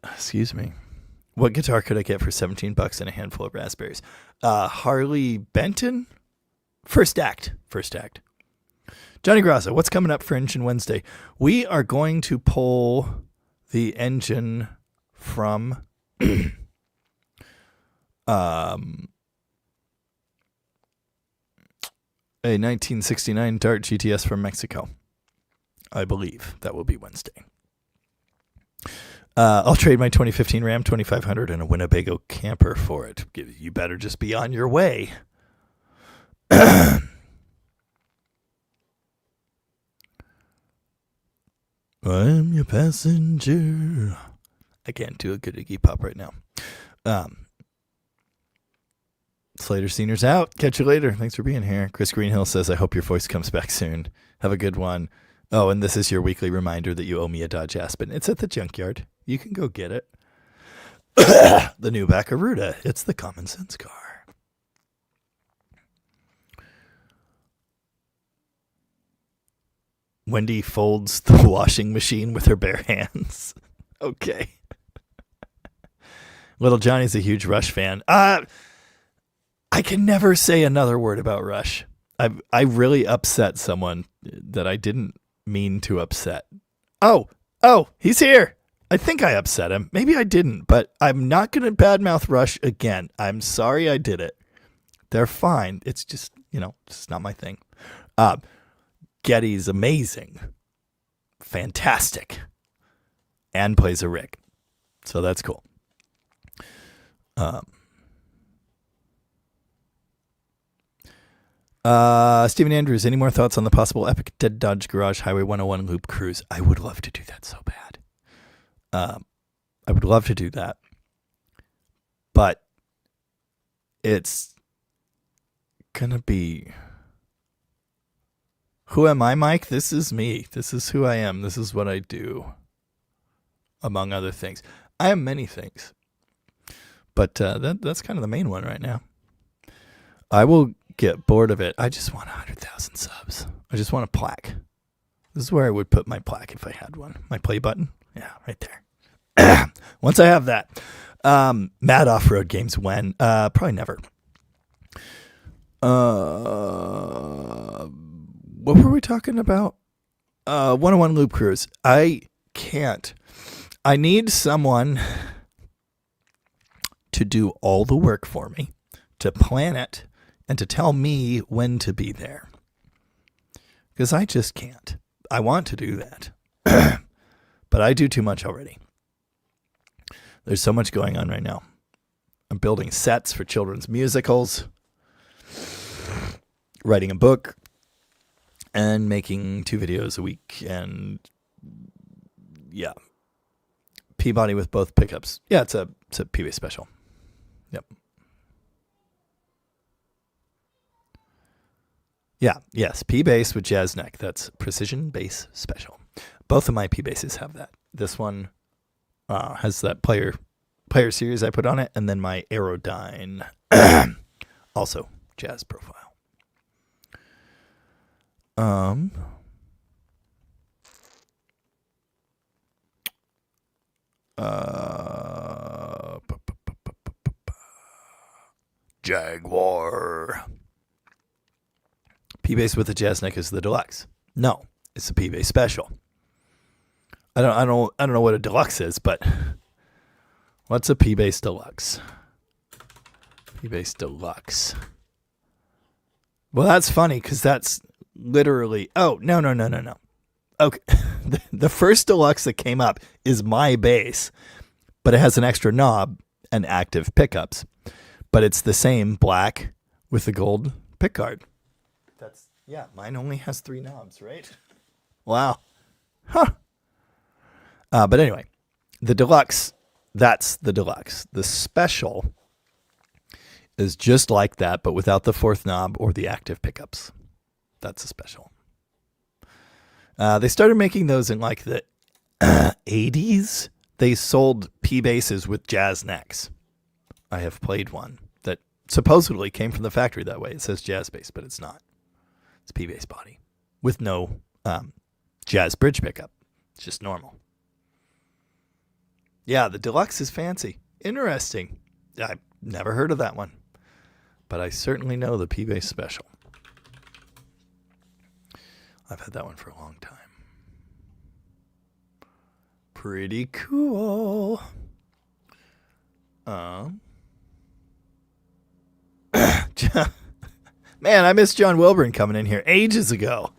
Excuse me. What guitar could I get for $17 and a handful of raspberries? Harley Benton? First act. Johnny Grasso, what's coming up for Engine Wednesday? We are going to pull the engine from a 1969 Dart GTS from Mexico. I believe that will be Wednesday. I'll trade my 2015 Ram 2500 and a Winnebago camper for it. You better just be on your way. I'm your passenger. I can't do a good Iggy Pop right now. Slater Senior's out. Catch you later. Thanks for being here. Chris Greenhill says, I hope your voice comes back soon. Have a good one. Oh, and this is your weekly reminder that you owe me a Dodge Aspen. It's at the junkyard. You can go get it. The new Baccaruda. It's the common sense car. Wendy folds the washing machine with her bare hands. Okay. Little Johnny's a huge Rush fan. I can never say another word about Rush. I really upset someone that I didn't mean to upset. Oh, he's here. I think I upset him. Maybe I didn't, but I'm not going to badmouth Rush again. I'm sorry I did it. They're fine. It's just, it's not my thing. Getty's amazing. Fantastic. And plays a Rick. So that's cool. Stephen Andrews, any more thoughts on the possible epic Dead Dodge Garage Highway 101 loop cruise? I would love to do that so bad. I would love to do that. But it's going to be... Who am I, Mike? This is me. This is who I am. This is what I do, among other things. I am many things. But that's kind of the main one right now. I will get bored of it. I just want 100,000 subs. I just want a plaque. This is where I would put my plaque if I had one. My play button. Yeah, right there. Once I have that. Mad Off-Road Games when? Probably never. What were we talking about? 101 Loop Cruise. I can't. I need someone to do all the work for me, to plan it, and to tell me when to be there. Because I just can't. I want to do that. But I do too much already. There's so much going on right now. I'm building sets for children's musicals, writing a book, and making 2 videos a week. And yeah. Peabody with both pickups. Yeah, it's a P-Bass special. Yep. Yeah, yes, P-Bass with jazz neck. That's Precision Bass Special. Both of my P-Basses have that. This one has that player series I put on it, and then my Aerodyne, also jazz profile. Jaguar. P-Bass with the jazz neck is the deluxe. No, it's the P-Bass special. I don't know what a deluxe is, but what's a P-Base Deluxe? P-Base Deluxe. Well, that's funny because that's literally. Oh, no. Okay, the first Deluxe that came up is my bass, but it has an extra knob and active pickups. But it's the same black with the gold pickguard. Yeah, mine only has 3 knobs, right? Wow. Huh. But anyway, the Deluxe, that's the Deluxe. The Special is just like that, but without the 4th knob or the active pickups. That's a Special. They started making those in like the 80s. They sold P-basses with jazz necks. I have played one that supposedly came from the factory that way. It says jazz bass, but it's not. It's P-bass body with no jazz bridge pickup. It's just normal. Yeah, the Deluxe is fancy. Interesting. I've never heard of that one, but I certainly know the P-Bass Special. I've had that one for a long time. Pretty cool. Man, I missed John Wilburn coming in here ages ago.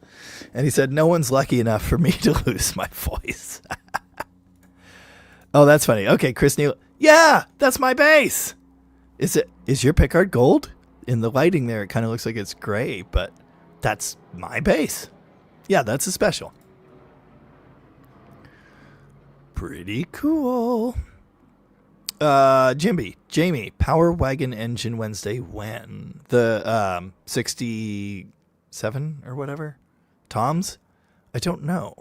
And he said, no one's lucky enough for me to lose my voice. Oh, that's funny. Okay, Chris Neal. Yeah, that's my bass. Is your pickguard gold? In the lighting there, it kind of looks like it's gray, but that's my bass. Yeah, that's a Special. Pretty cool. Jamie, Power Wagon Engine Wednesday when? The 67 or whatever? Tom's? I don't know.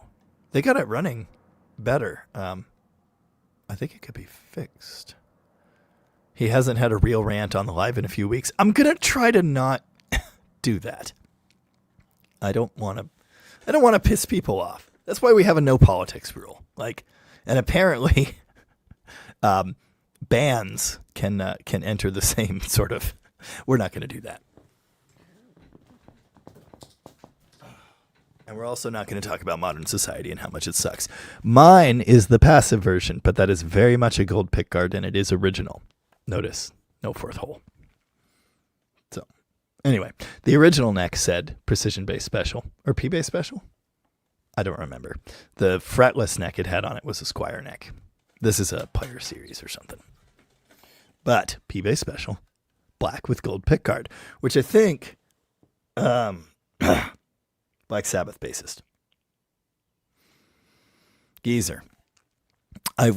They got it running better. I think it could be fixed. He hasn't had a real rant on the live in a few weeks. I'm going to try to not do that. I don't want to piss people off. That's why we have a no politics rule. And apparently bands can enter the same sort of. We're not going to do that. And we're also not going to talk about modern society and how much it sucks. Mine is the passive version, but that is very much a gold pickguard, and it is original. Notice, no 4th hole. So, anyway, the original neck said Precision Bass Special, or P-Bass Special? I don't remember. The fretless neck it had on it was a Squire neck. This is a Player Series or something. But P-Bass Special, black with gold pickguard, which I think Black Sabbath bassist. Geezer. I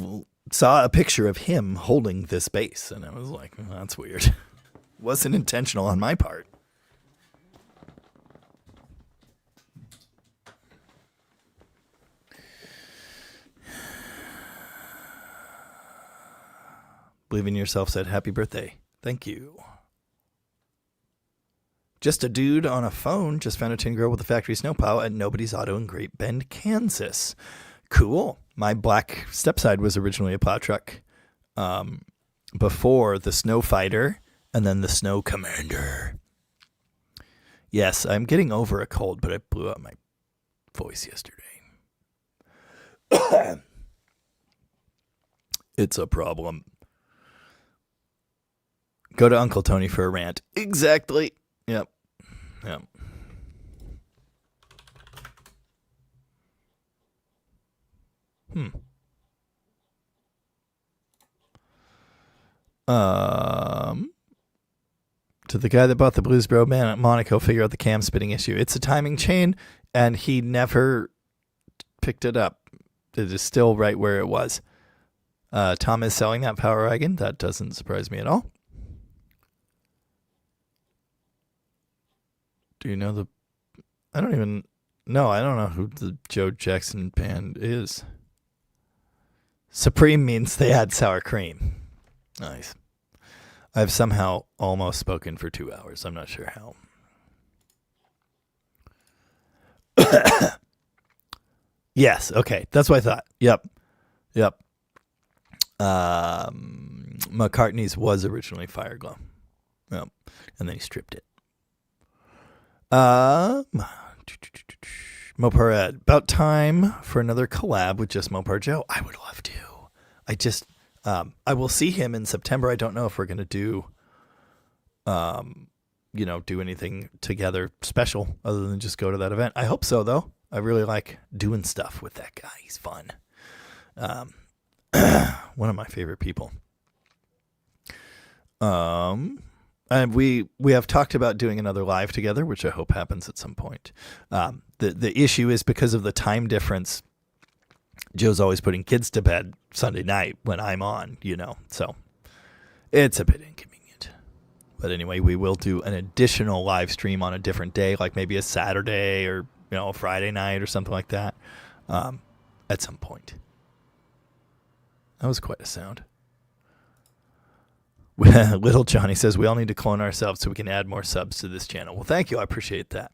saw a picture of him holding this bass, and I was like, oh, that's weird. Wasn't intentional on my part. Believe in Yourself said, happy birthday. Thank you. Just a dude on a phone just found a tin girl with a factory snowplow at Nobody's Auto in Great Bend, Kansas. Cool. My black stepside was originally a plow truck before the Snow Fighter and then the Snow Commander. Yes, I'm getting over a cold, but I blew out my voice yesterday. It's a problem. Go to Uncle Tony for a rant. Exactly. Yep. To the guy that bought the Blues Bro man at Monaco, figure out the cam spitting issue. It's a timing chain, and he never picked it up. It is still right where it was. Tom is selling that Power Wagon. That doesn't surprise me at all. Do you know I don't know who the Joe Jackson band is. Supreme means they add sour cream. Nice. I've somehow almost spoken for 2 hours. I'm not sure how. Yes, okay. That's what I thought. Yep. McCartney's was originally Fire Glow. Yep. And then he stripped it. Mopar Ed, about time for another collab with just Mopar Joe. I would love to. I will see him in September. I don't know if we're going to do, do anything together special other than just go to that event. I hope so, though. I really like doing stuff with that guy. He's fun. One of my favorite people. And we have talked about doing another live together, which I hope happens at some point. The issue is because of the time difference, Joe's always putting kids to bed Sunday night when I'm on, so it's a bit inconvenient. But anyway, we will do an additional live stream on a different day, like maybe a Saturday or, a Friday night or something like that, at some point. That was quite a sound. Little Johnny says, we all need to clone ourselves so we can add more subs to this channel. Well, thank you. I appreciate that.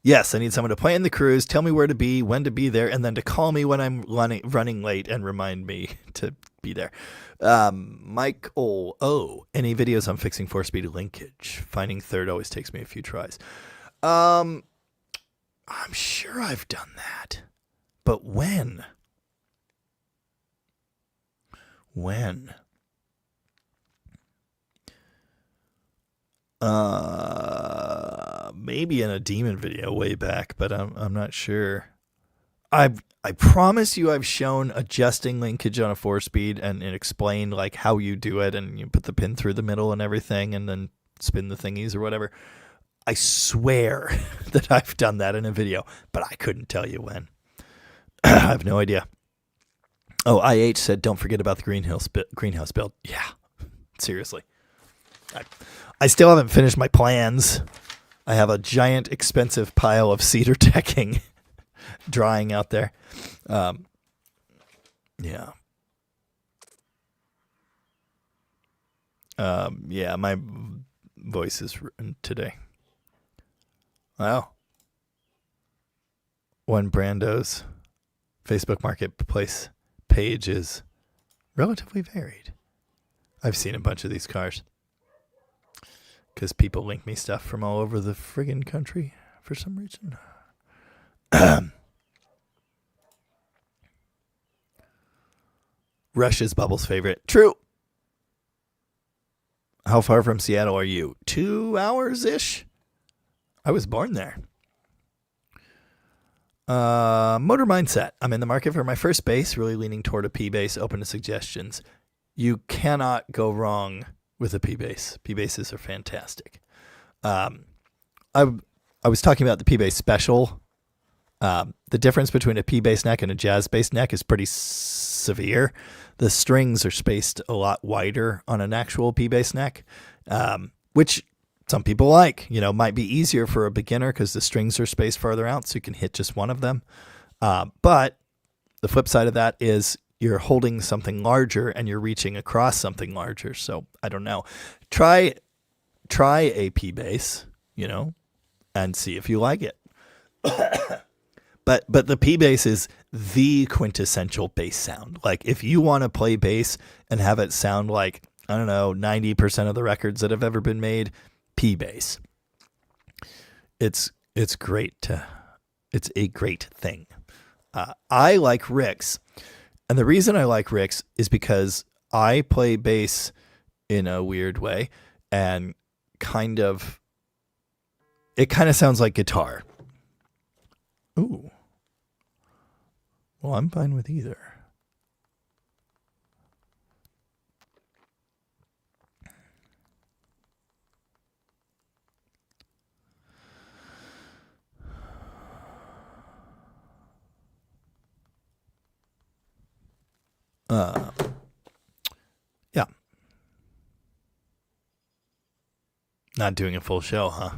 Yes, I need someone to plan the cruise, tell me where to be, when to be there, and then to call me when I'm running late and remind me to be there. Mike any videos on fixing 4-speed linkage? Finding third always takes me a few tries. I'm sure I've done that. But when? Maybe in a demon video way back, but I'm not sure. I promise you I've shown adjusting linkage on a 4-speed and explained like how you do it, and you put the pin through the middle and everything and then spin the thingies or whatever. I swear that I've done that in a video, but I couldn't tell you when. I have no idea. Oh, IH said, don't forget about the greenhouse build. Yeah, seriously. I still haven't finished my plans. I have a giant, expensive pile of cedar decking drying out there. Yeah. Yeah, my voice is ruined today. Wow. One Brando's Facebook Marketplace page is relatively varied. I've seen a bunch of these cars because people link me stuff from all over the friggin' country for some reason. Rush is Bubbles' favorite. True. How far from Seattle are you? 2 hours-ish? I was born there. Motor mindset. I'm in the market for my first base, really leaning toward a P base, open to suggestions. You cannot go wrong with a P base. P bases are fantastic. I was talking about the P base special. The difference between a P bass neck and a jazz bass neck is pretty severe. The strings are spaced a lot wider on an actual P bass neck, which some people like. Might be easier for a beginner because the strings are spaced farther out, so you can hit just one of them. But the flip side of that is you're holding something larger and you're reaching across something larger. So I don't know. Try a P bass, and see if you like it. But the P bass is the quintessential bass sound. Like if you want to play bass and have it sound like, 90% of the records that have ever been made, P bass. It's great. It's a great thing. I like Ricks. And the reason I like Ricks is because I play bass in a weird way and it kind of sounds like guitar. Ooh. Well, I'm fine with either. Yeah. Not doing a full show, huh?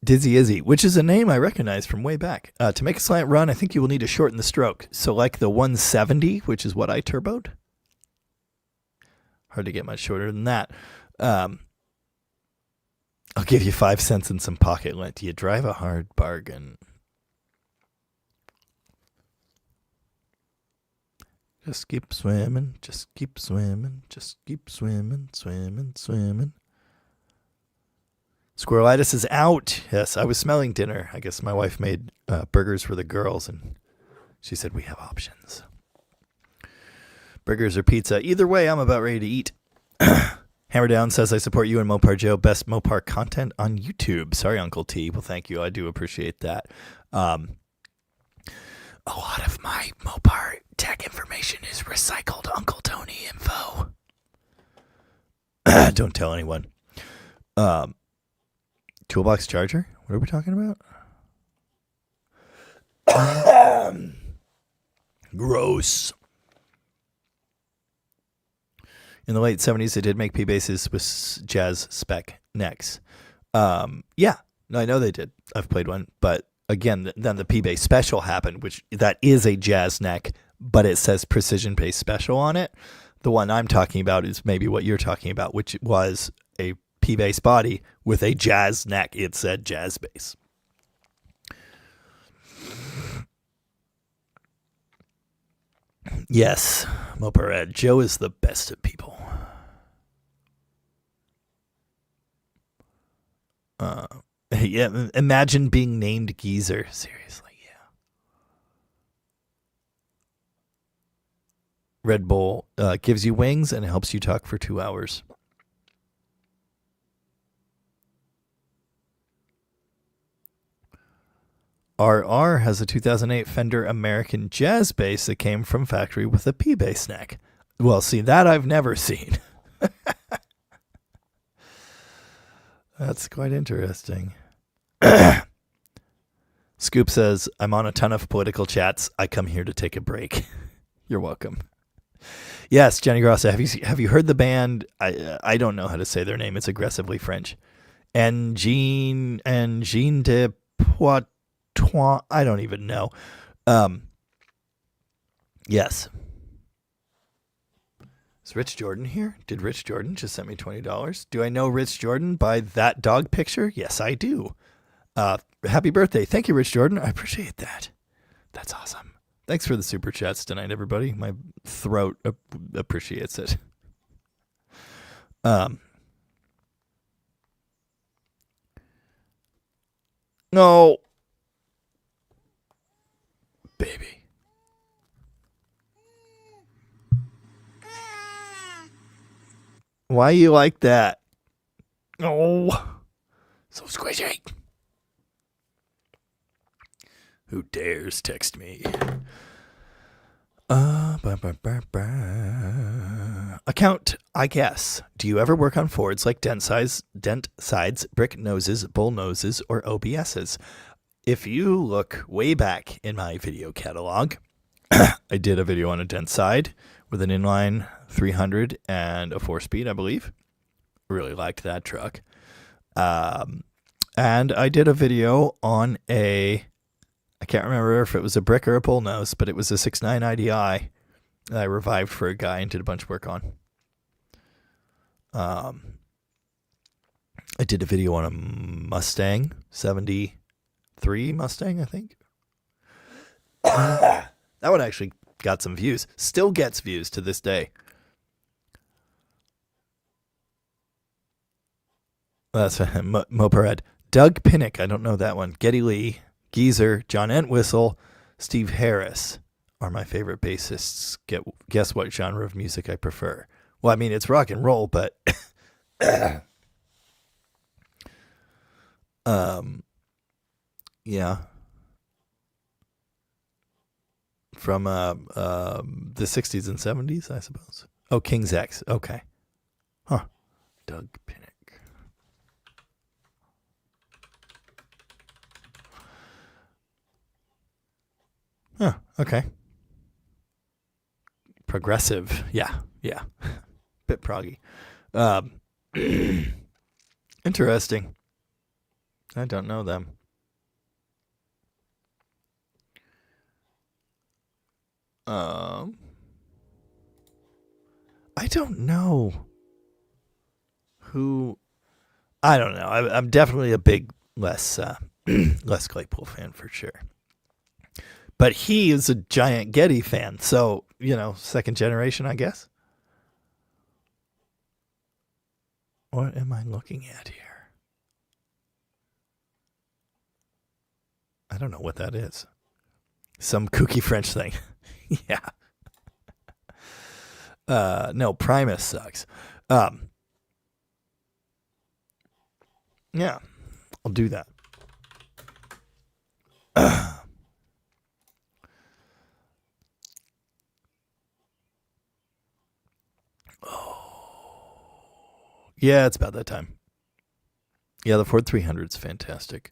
Dizzy Izzy, which is a name I recognize from way back. To make a slant run, I think you will need to shorten the stroke. So like the 170, which is what I turboed. Hard to get much shorter than that. I'll give you 5 cents and some pocket lint. You drive a hard bargain. Just keep swimming, just keep swimming, just keep swimming, swimming, swimming. Squirrelitis is out. Yes, I was smelling dinner. I guess my wife made burgers for the girls, and she said we have options. Burgers or pizza. Either way, I'm about ready to eat. Hammerdown says, I support you and Mopar Joe. Best Mopar content on YouTube. Sorry, Uncle T. Well, thank you. I do appreciate that. A lot of my Mopar tech information is recycled Uncle Tony info. Don't tell anyone. Toolbox charger? What are we talking about? Gross. In the late 70s, they did make P-basses with jazz spec necks. Yeah, no, I know they did. I've played one. But again, then the P-bass special happened, which that is a jazz neck, but it says precision bass special on it. The one I'm talking about is maybe what you're talking about, which was a P-bass body with a jazz neck. It said jazz bass. Yes, Mopar Ed. Joe is the best of people. Yeah, imagine being named Geezer. Seriously, yeah. Red Bull gives you wings and helps you talk for 2 hours. RR has a 2008 Fender American Jazz bass that came from factory with a P-bass neck. Well, see, that I've never seen. That's quite interesting. Scoop says, I'm on a ton of political chats. I come here to take a break. You're welcome. Yes, Jenny Grossa, have you heard the band? I don't know how to say their name. It's aggressively French. And Jean de Poitou. I don't even know. Yes. Is Rich Jordan here? Did Rich Jordan just send me $20? Do I know Rich Jordan by that dog picture? Yes, I do. Happy birthday. Thank you, Rich Jordan. I appreciate that. That's awesome. Thanks for the super chats tonight, everybody. My throat appreciates it. No. Baby. Why you like that? Oh, so squishy. Who dares text me? Account, I guess. Do you ever work on Fords like dent sides, brick noses, bull noses, or OBSs? If you look way back in my video catalog, I did a video on a dent side with an inline 300 and a 4-speed, I believe. Really liked that truck. And I did a video on I can't remember if it was a brick or a bullnose, but it was a 6.9 IDI that I revived for a guy and did a bunch of work on. I did a video on a Mustang, 73 Mustang, I think. That one actually got some views. Still gets views to this day. That's Mopared. Doug Pinnick, I don't know that one. Geddy Lee, Geezer, John Entwistle, Steve Harris are my favorite bassists. Guess what genre of music I prefer? Well, I mean, it's rock and roll, but yeah. From the 60s and 70s, I suppose. Oh, King's X. Okay. Huh. Doug Pinnick. Huh. Okay. Progressive. Yeah. Bit proggy. Interesting. I don't know them. I don't know who. I don't know. I'm definitely a big Les Claypool fan for sure. But he is a giant Getty fan. So, second generation, I guess. What am I looking at here? I don't know what that is. Some kooky French thing. Yeah. No, Primus sucks. Yeah, I'll do that. Yeah, it's about that time. Yeah, the Ford 300 is fantastic.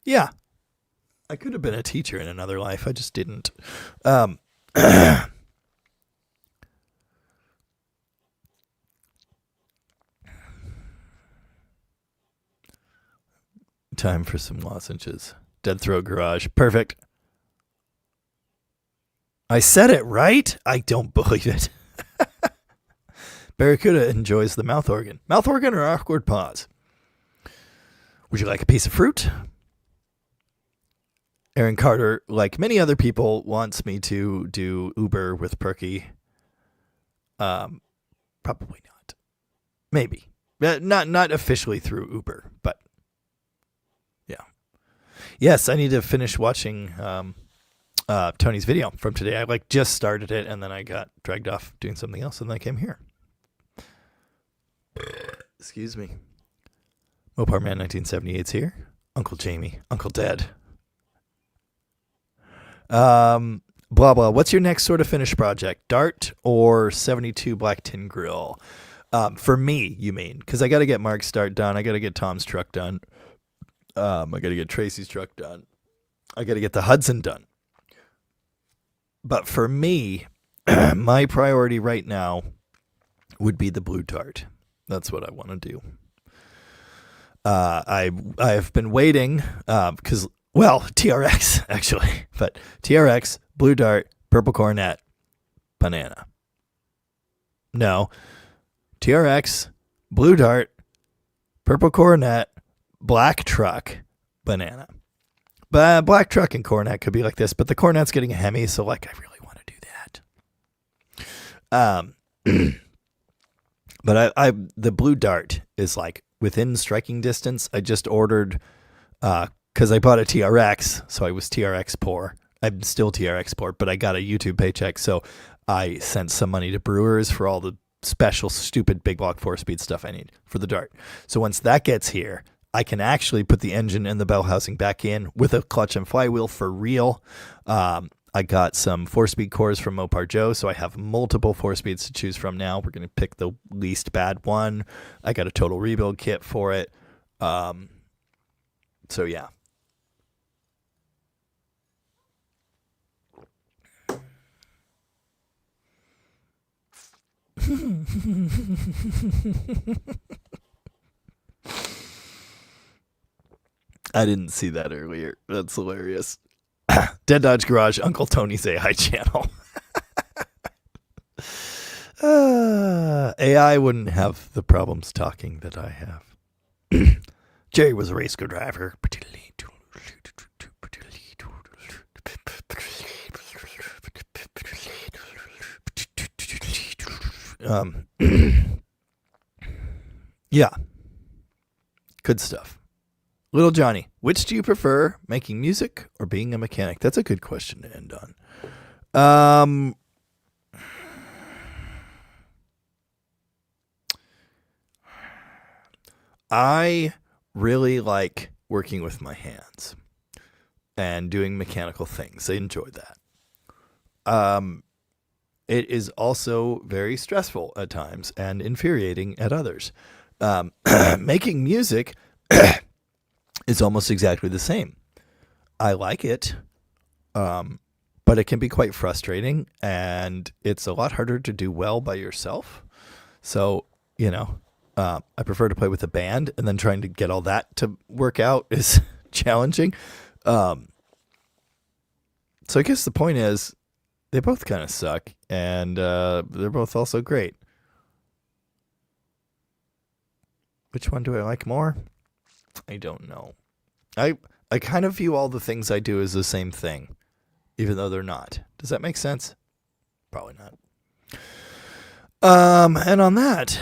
Yeah. I could have been a teacher in another life. I just didn't. Time for some lozenges. Dead Throat Garage. Perfect. I said it right? I don't believe it. Barracuda enjoys the mouth organ. Mouth organ or awkward pause? Would you like a piece of fruit? Aaron Carter, like many other people, wants me to do Uber with Perky. Probably not. Maybe. Not officially through Uber, but yeah. Yes, I need to finish watching Tony's video from today. I just started it, and then I got dragged off doing something else, and then I came here. Excuse me. Mopar Man 1978's here. Uncle Jamie. Uncle Dad. Blah, blah. What's your next sort of finished project? Dart or 72 Black Tin Grill? For me, you mean? Because I got to get Mark's Dart done. I got to get Tom's truck done. I got to get Tracy's truck done. I got to get the Hudson done. But for me, my priority right now would be the Blue Dart. That's what I want to do. I've been waiting because, TRX actually, but TRX, Blue Dart, Purple Coronet, Banana. No, TRX, Blue Dart, Purple Coronet, Black Truck, Banana. But Black Truck and Coronet could be like this, but the Coronet's getting a Hemi, so I really want to do that. But the Blue Dart is within striking distance. I just ordered because I bought a TRX, so I was TRX poor. I'm still TRX poor, but I got a YouTube paycheck, so I sent some money to Brewers for all the special, stupid big block 4-speed stuff I need for the Dart. So once that gets here, I can actually put the engine and the bell housing back in with a clutch and flywheel for real. I got some 4-speed cores from Mopar Joe, so I have multiple 4-speeds to choose from now. We're going to pick the least bad one. I got a total rebuild kit for it. So, yeah. I didn't see that earlier. That's hilarious. Dead Dodge Garage, Uncle Tony's AI channel. AI wouldn't have the problems talking that I have. Jerry was a race car driver. Yeah. Good stuff. Little Johnny, which do you prefer, making music or being a mechanic? That's a good question to end on. I really like working with my hands and doing mechanical things. I enjoy that. It is also very stressful at times and infuriating at others. Making music is almost exactly the same. I like it, but it can be quite frustrating, and it's a lot harder to do well by yourself. So, I prefer to play with a band, and then trying to get all that to work out is challenging. So I guess the point is, they both kind of suck, and they're both also great. Which one do I like more? I don't know. I kind of view all the things I do as the same thing, even though they're not. Does that make sense? Probably not. And on that,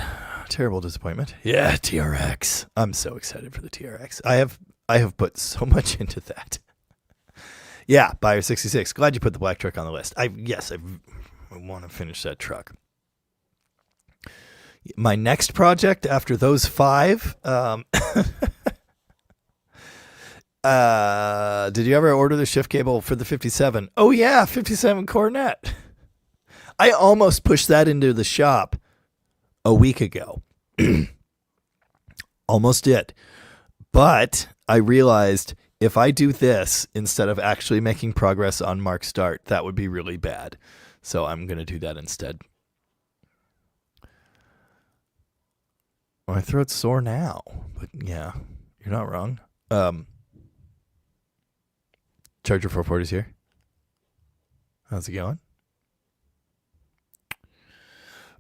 terrible disappointment. Yeah, TRX. I'm so excited for the TRX. I have put so much into that. Yeah, Buyer 66. Glad you put the black truck on the list. I want to finish that truck. My next project after those 5. Did you ever order the shift cable for the 57? Oh yeah, 57 Cornet. I almost pushed that into the shop a week ago. Almost did. But I realized if I do this instead of actually making progress on Mark Start, that would be really bad. So I'm going to do that instead. My throat's sore now, but yeah, you're not wrong. Charger 440's here. How's it going?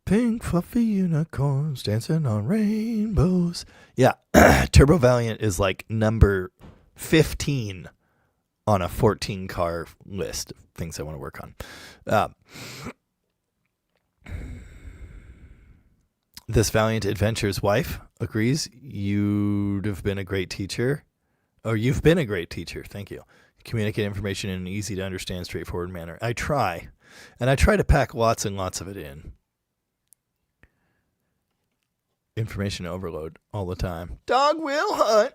Pink fluffy unicorns dancing on rainbows. Yeah, Turbo Valiant is like number 15 on a 14 car list of things I want to work on. This Valiant Adventure's wife agrees. You'd have been a great teacher. Or you've been a great teacher. Thank you. Communicate information in an easy to understand, straightforward manner. I try. And I try to pack lots and lots of it in. Information overload all the time. Dog will hunt.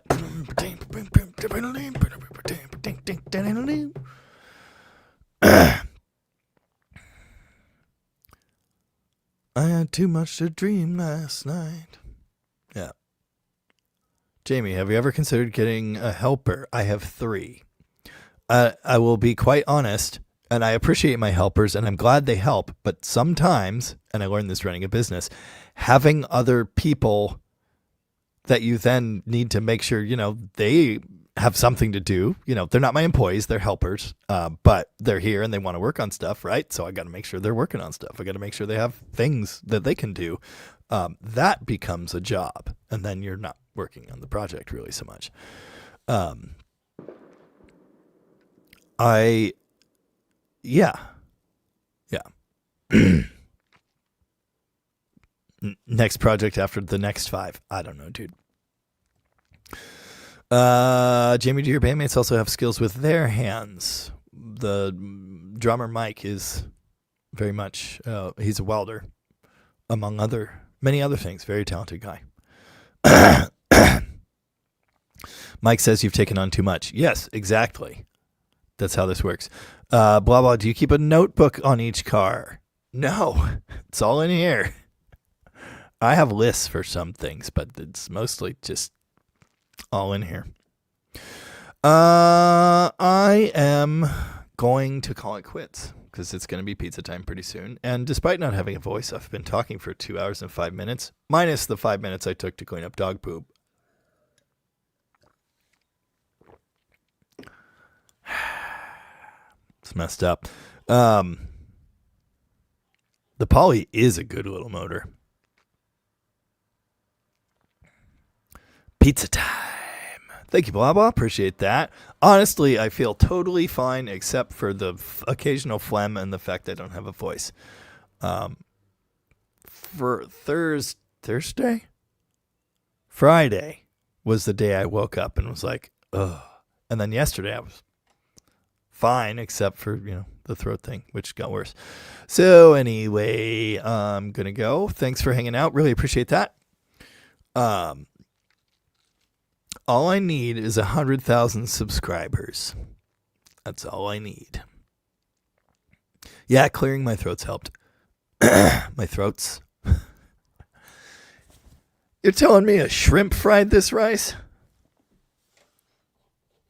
I had too much to dream last night. Yeah. Jamie, have you ever considered getting a helper? I have 3. I will be quite honest, and I appreciate my helpers, and I'm glad they help, but sometimes, and I learned this running a business, having other people that you then need to make sure, they have something to do. They're not my employees, they're helpers, but they're here and they want to work on stuff, right? So I got to make sure they're working on stuff. I got to make sure they have things that they can do. That becomes a job, and then you're not working on the project really so much. Yeah. Next project after the next 5. I don't know, dude. Jamie, do your bandmates also have skills with their hands? The drummer Mike is very much, he's a welder, among many other things. Very talented guy. Mike says you've taken on too much. Yes, exactly. That's how this works. Blah, blah. Do you keep a notebook on each car? No, it's all in here. I have lists for some things, but it's mostly just all in here. I am going to call it quits because it's going to be pizza time pretty soon. And despite not having a voice, I've been talking for 2 hours and 5 minutes, minus the 5 minutes I took to clean up dog poop. It's messed up. The Poly is a good little motor. Pizza time. Thank you, blah, blah. Appreciate that. Honestly, I feel totally fine except for the occasional phlegm and the fact I don't have a voice. For Thursday? Friday was the day I woke up and was like, ugh. And then yesterday I was fine except for, the throat thing, which got worse. So anyway, I'm going to go. Thanks for hanging out. Really appreciate that. All I need is 100,000 subscribers. That's all I need. Yeah, clearing my throat's helped. My throat's. You're telling me a shrimp fried this rice?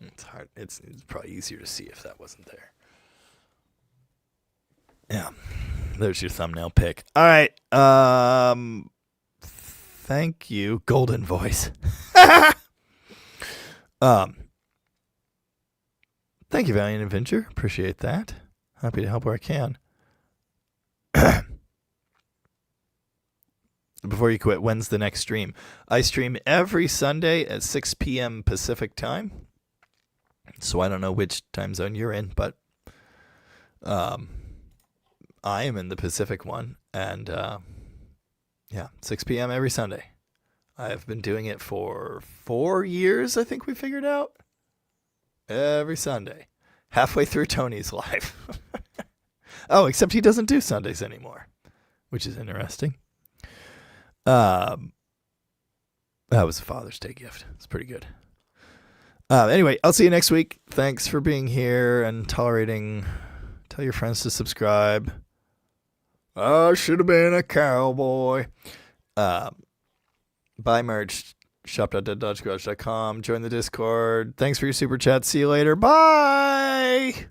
It's hard. It's probably easier to see if that wasn't there. Yeah. There's your thumbnail pic. All right. Thank you. Golden voice. Thank you, Valiant Adventure. Appreciate that. Happy to help where I can. before you quit, when's the next stream? I stream every Sunday at 6 p.m. Pacific time. So I don't know which time zone you're in, but I am in the Pacific one. And 6 p.m. every Sunday. I've been doing it for 4 years, I think we figured out. Every Sunday. Halfway through Tony's life. Oh, except he doesn't do Sundays anymore, which is interesting. That was a Father's Day gift. It's pretty good. Anyway, I'll see you next week. Thanks for being here and tolerating. Tell your friends to subscribe. I should have been a cowboy. Buy merch. Shop.deaddogegarage.com. Join the Discord. Thanks for your super chat. See you later. Bye.